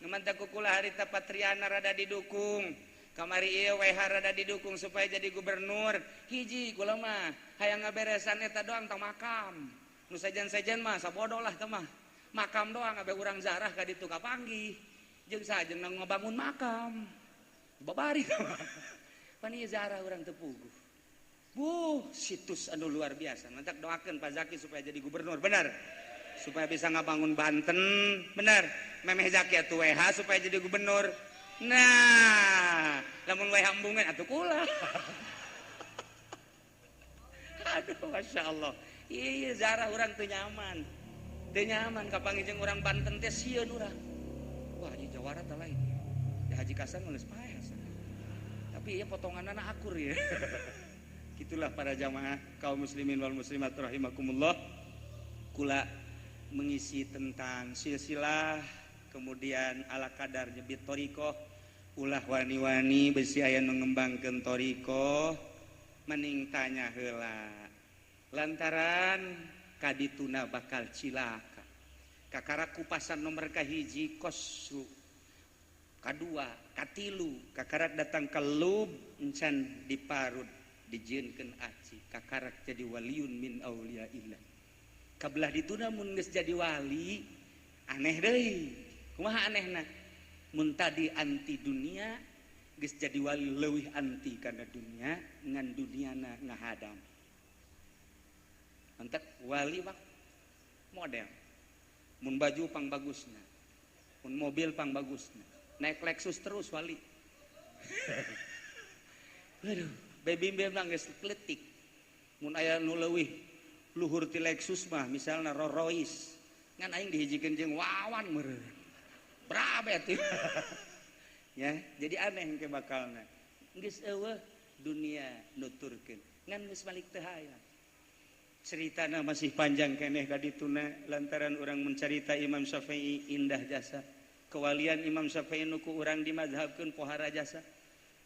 S1: ngamanta kukula harita Patriana rada didukung, kamari ieu WH rada didukung supaya jadi gubernur. Hiji kula mah hayang ngaberesan eta doang tang makam. Nu sajen-sajen mah sabodo lah teh mah. Makam doang abe urang zarah ka ditu kapanggih. Jeung sajeng nang ngabangun makam. Babari pan ieu zarah urang teu puguh. Situs anu luar biasa. Nanti doakan Pak Zaki supaya jadi gubernur, benar. Supaya bisa ngabangun Banten, benar. Memeh Zaki atuh WH supaya jadi gubernur. Nah, lamun WH embungan atuh kula. Aduh, Masya Allah. Iya, zarah orang tuh nyaman. Teu nyaman kapanggih jeung urang Banten teh sieun urang. Wah, ieu jawara teh lain. Ya Haji Kasan geus paeh. Tapi ieu potonganna akur ya. Itulah para jamaah kaum muslimin wal muslimat rahimakumullah. Kula mengisi tentang silsilah, kemudian ala kadar nyebit torikoh, ulah wani-wani besi aya nu ngembangkeun torikoh, mending tanya heula. Lantaran kadituna bakal cilaka. Kakara kupasan nomor kahiji kosru, kadua katilu, kakarak datang ke lub encan diparut. Dijieunkeun aci kakarak jadi waliun min auliyaillah. Kabelah dituna mun geus jadi wali aneh deui. Kumaha anehna? Mun tadi anti dunia geus jadi wali leuwih anti kana dunia ngan duniana ngahadam. Antek wali mah model. Mun baju pang bagusna. Mun mobil pang bagusna. Naik Lexus terus wali. Aduh. Baby bimbang geus kletik. Mun aya nu leuwih luhur ti Lexus mah misalna Rolls Royce. Ngan aing dihijikeun jeung Wawan meureun. prabet ya jadi aneh ke bakalna geus eueuh dunia nuturkeun ngan geus balik teu hayang ceritana masih panjang keneh kadituna lantaran urang mencarita Imam Syafi'i indah jasa kewalian Imam Syafi'i nu ku urang dimazhabkeun pohara jasa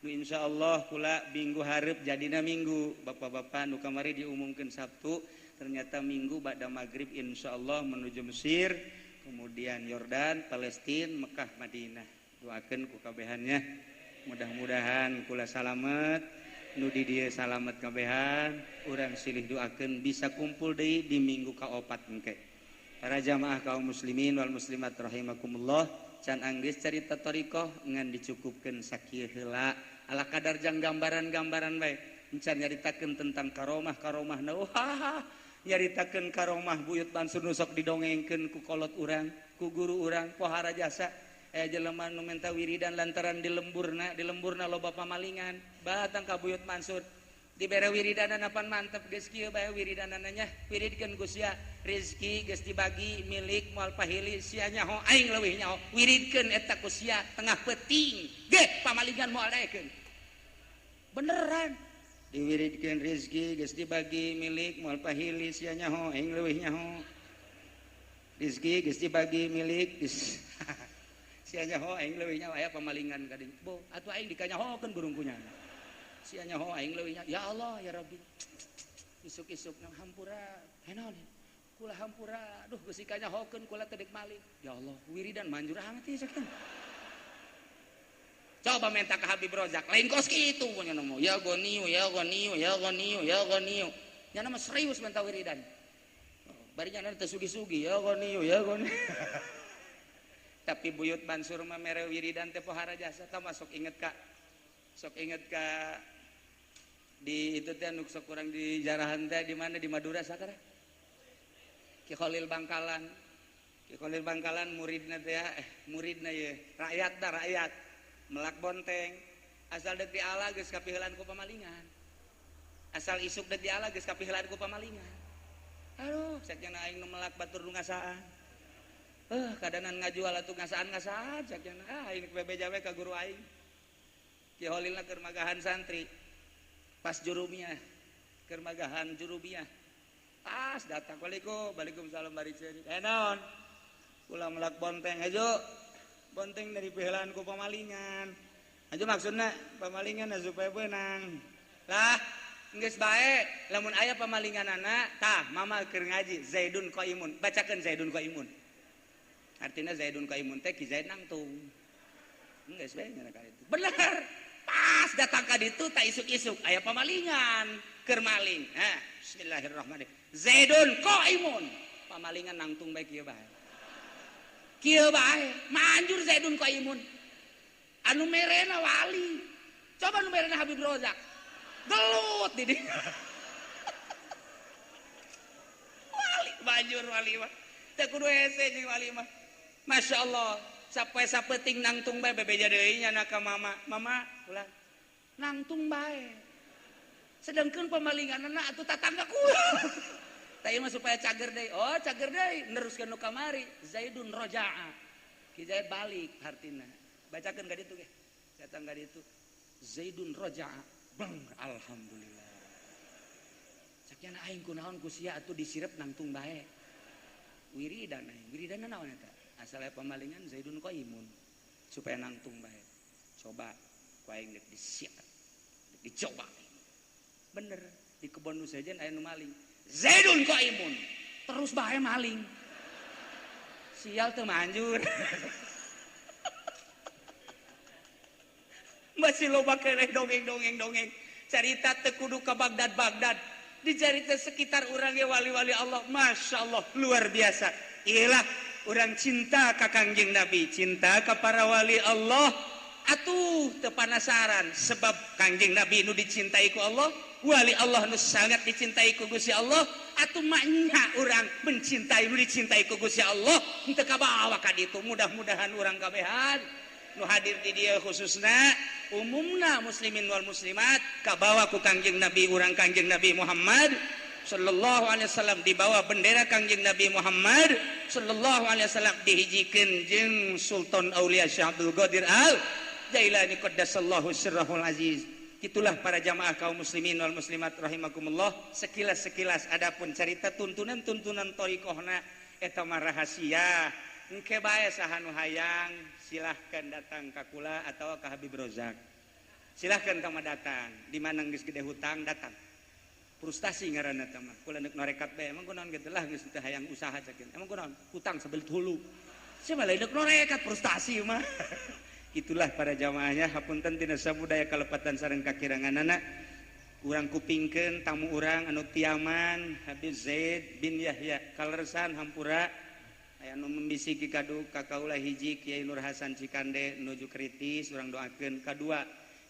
S1: nu insyaallah kula minggu hareup jadina minggu bapak-bapak nu kamari diumumkeun Sabtu ternyata minggu ba'da maghrib insyaallah menuju Mesir kemudian Yordan Palestina Mekah Madinah doakeun ku kabehannya mudah-mudahan kula salamet nu di dieu salamet kabehan urang silih doakeun bisa kumpul deui di minggu kaopat engke para jamaah kaum muslimin wal muslimat rahimakumullah can anggeus carita thariqah ngan dicukupkeun sakieu heula ala kadar jang gambaran-gambaran bae encan nyaritakeun tentang karomah-karomahna wah nyaritakeun karomah buyut Mansur nu sok didongengkeun ku kolot urang ku guru urang pohara jasa jelema nu menta wiridan lantaran di lemburna loba pamalingan batang ka buyut Mansur dibere wiridanana pan mantep geus kieu bae wiridanana nya wiridkeun Gusti rezeki geus dibagi milik moal pahili sia nyaho aing leuwih nyaho wiridkeun eta ku sia tengah peuting ge pamalingan moal daekeun beneran diwiridkeun rezeki geus dibagi milik moal pahili sia nyaho aing leuwih nyaho rezeki geus dibagi milik sia nyaho aing leuwih nyaho aya pamalingan kading bo atuh aing dikanyahokeun burungkunya sia nyaho aing leuwih nyaho ya Allah ya Rabbi isuk-isuk nang hampura henaon kula hampura aduh geus dikanyahokeun kula teh deuk maling ya Allah wiridan manjur hangat ieu sakeun coba minta ke Habib Rozak lain kos kitu punya nama ya goniu ya goniu ya goniu ya goniu nya nama serius minta wiridan barinya teh sugi-sugi ya goniu ya goniu tapi buyut Mansur mah mere wiridan teh pohara jasa tah masuk inget ka di itu teh anu sok kurang di jarahan teh di mana di Madura sakara Ki Khalil Bangkalan muridna teh muridna ye rakyat melak bonteng asal deuk diala geus kapiheulan ku pamalingan asal isuk deuk diala geus kapiheulan ku pamalingan aduh sajeuna aing nu melak batur nu ngasaan kadanan ngajual atuh ngasaan sajeuna aing bebeja we ka guru aing Ki Khalilna keur magahan santri pas jurumiyah keur magahan jurumiyah pas datang waalaikumsalam bari ceuri naon kula melak bonteng ajo bonteng dari piheulaan ku pamalingan aja maksudna pamalingan supaya beunang lah geus bae lamun aya pamalinganana tah mama keur ngaji Zaidun Qaimun bacakeun Zaidun Qaimun artinya Zaidun Qaimun teh Ki Zaid nangtung geus bae nya ka itu bener pas datang ka ditu tah isuk-isuk aya pamalingan keur maling bismillahirrahmanirrahim Zaidun Qaimun pamalingan nangtung bae kieu bae kieu bae manjur Zaidun Qaimun anu merena wali coba anu merena Habib Rozak gelut di dieu wali manjur wali mah teh kudu hese jeung wali mah masyaallah sapoe sapeting nangtung bae bebeja deui nya ka mama ulah nangtung bae sedangkeun pamalinganna atuh tatangga kula tah mah supaya cager deui cager deui neruskeun nu kamari Zaidun Roja'a Ki Zaid balik hartina bacakeun ka ditu ge datang ka ditu Zaidun Roja'a bang alhamdulillah sakiana aing kunaon ku sia atuh disirep nangtung bae wiridan naon eta asal pamalingan Zaidun Qaimun supaya nangtung bae coba ku aing deuk disiap deuk dicoba bener di kebon nu sejen aya nu maling Zaidun Qaimun terus bae maling sial teu manjur masih loba keneh dongeng carita teu kudu ka Bagdad dicarita sekitar urang ge wali-wali Allah masyaallah luar biasa iyalah urang cinta ka Kangjeng Nabi cinta ka para wali Allah atuh teu panasaran sebab Kangjeng Nabi nu dicintai ku Allah wali Allah nu sangat dicintai ku Gusti Allah atuh manya urang mencintai nu dicintai ku Gusti Allah henteu kabawa ka ditu mudah-mudahan urang kabehan nu hadir di dieu khususna umumna muslimin wal muslimat kabawa ku Kangjeng Nabi urang Kangjeng Nabi Muhammad sallallahu alaihi wasallam di bawah bendera Kangjeng Nabi Muhammad sallallahu alaihi wasallam dihijikeun jeung Sultan Aulia Syekh Abdul Qadir Al Jailani qaddasallahu sirrahul aziz. Itulah para jamaah kaum muslimin wal muslimat rahimakumullah, sekilas-sekilas adapun cerita tuntunan-tuntunan thariqahna eta mah rahasia. Engke bae saha nu hayang silahkan datang ka kula atawa ka Habib Rozak. Silahkan kamu datang, di mana geus gede hutang datang. Frustasi ngaranna teh mah. Kula neuk norekat bae, emang kunaon kitu lah geus teu hayang usaha cekeun. Emang kunaon? Hutang sabelit hulu. Sia mah lain neuk norekat frustasi mah. Itulah para jamaahnya hapunten tina sabudaya kalepatan sareng kakiranganana. Urang kupingkeun tamu urang anu tiaman Habib Zaid bin Yahya Kalersan hampura aya nu membisiki kadu ka kaula hiji Kiai Nur Hasan Cikande nuju kritis urang doakeun. Kadua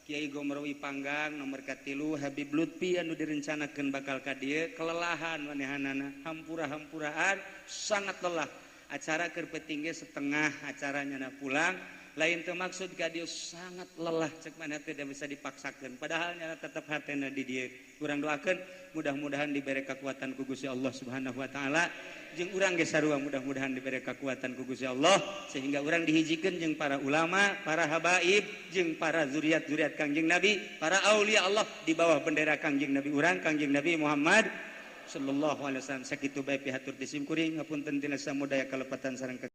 S1: Kiai Gomrowi Panggang nomor katilu Habib Lutfi anu direncanakeun bakal ka dieu kelelahan manehanana hampura-hampuraan sangat lelah. Acara keur petingge setengah acaranya pulang lain teu maksud ka dieu sangat lelah cek mana teh bisa dipaksakeun padahal nya tetep hatena di dieu. Urang doakeun mudah-mudahan diberi kekuatan ku Gusti Allah Subhanahu wa taala jeung urang ge sarua mudah-mudahan diberi kekuatan ku Gusti Allah sehingga urang dihijikeun jeung para ulama, para habaib jeung para zuriat-zuriat Kangjeng Nabi, para aulia Allah di bawah bendera Kangjeng Nabi urang Kangjeng Nabi Muhammad sallallahu alaihi wasallam. Sakitu bae pihatur disimkuring ngapunten tina samudaya kalepatan sareng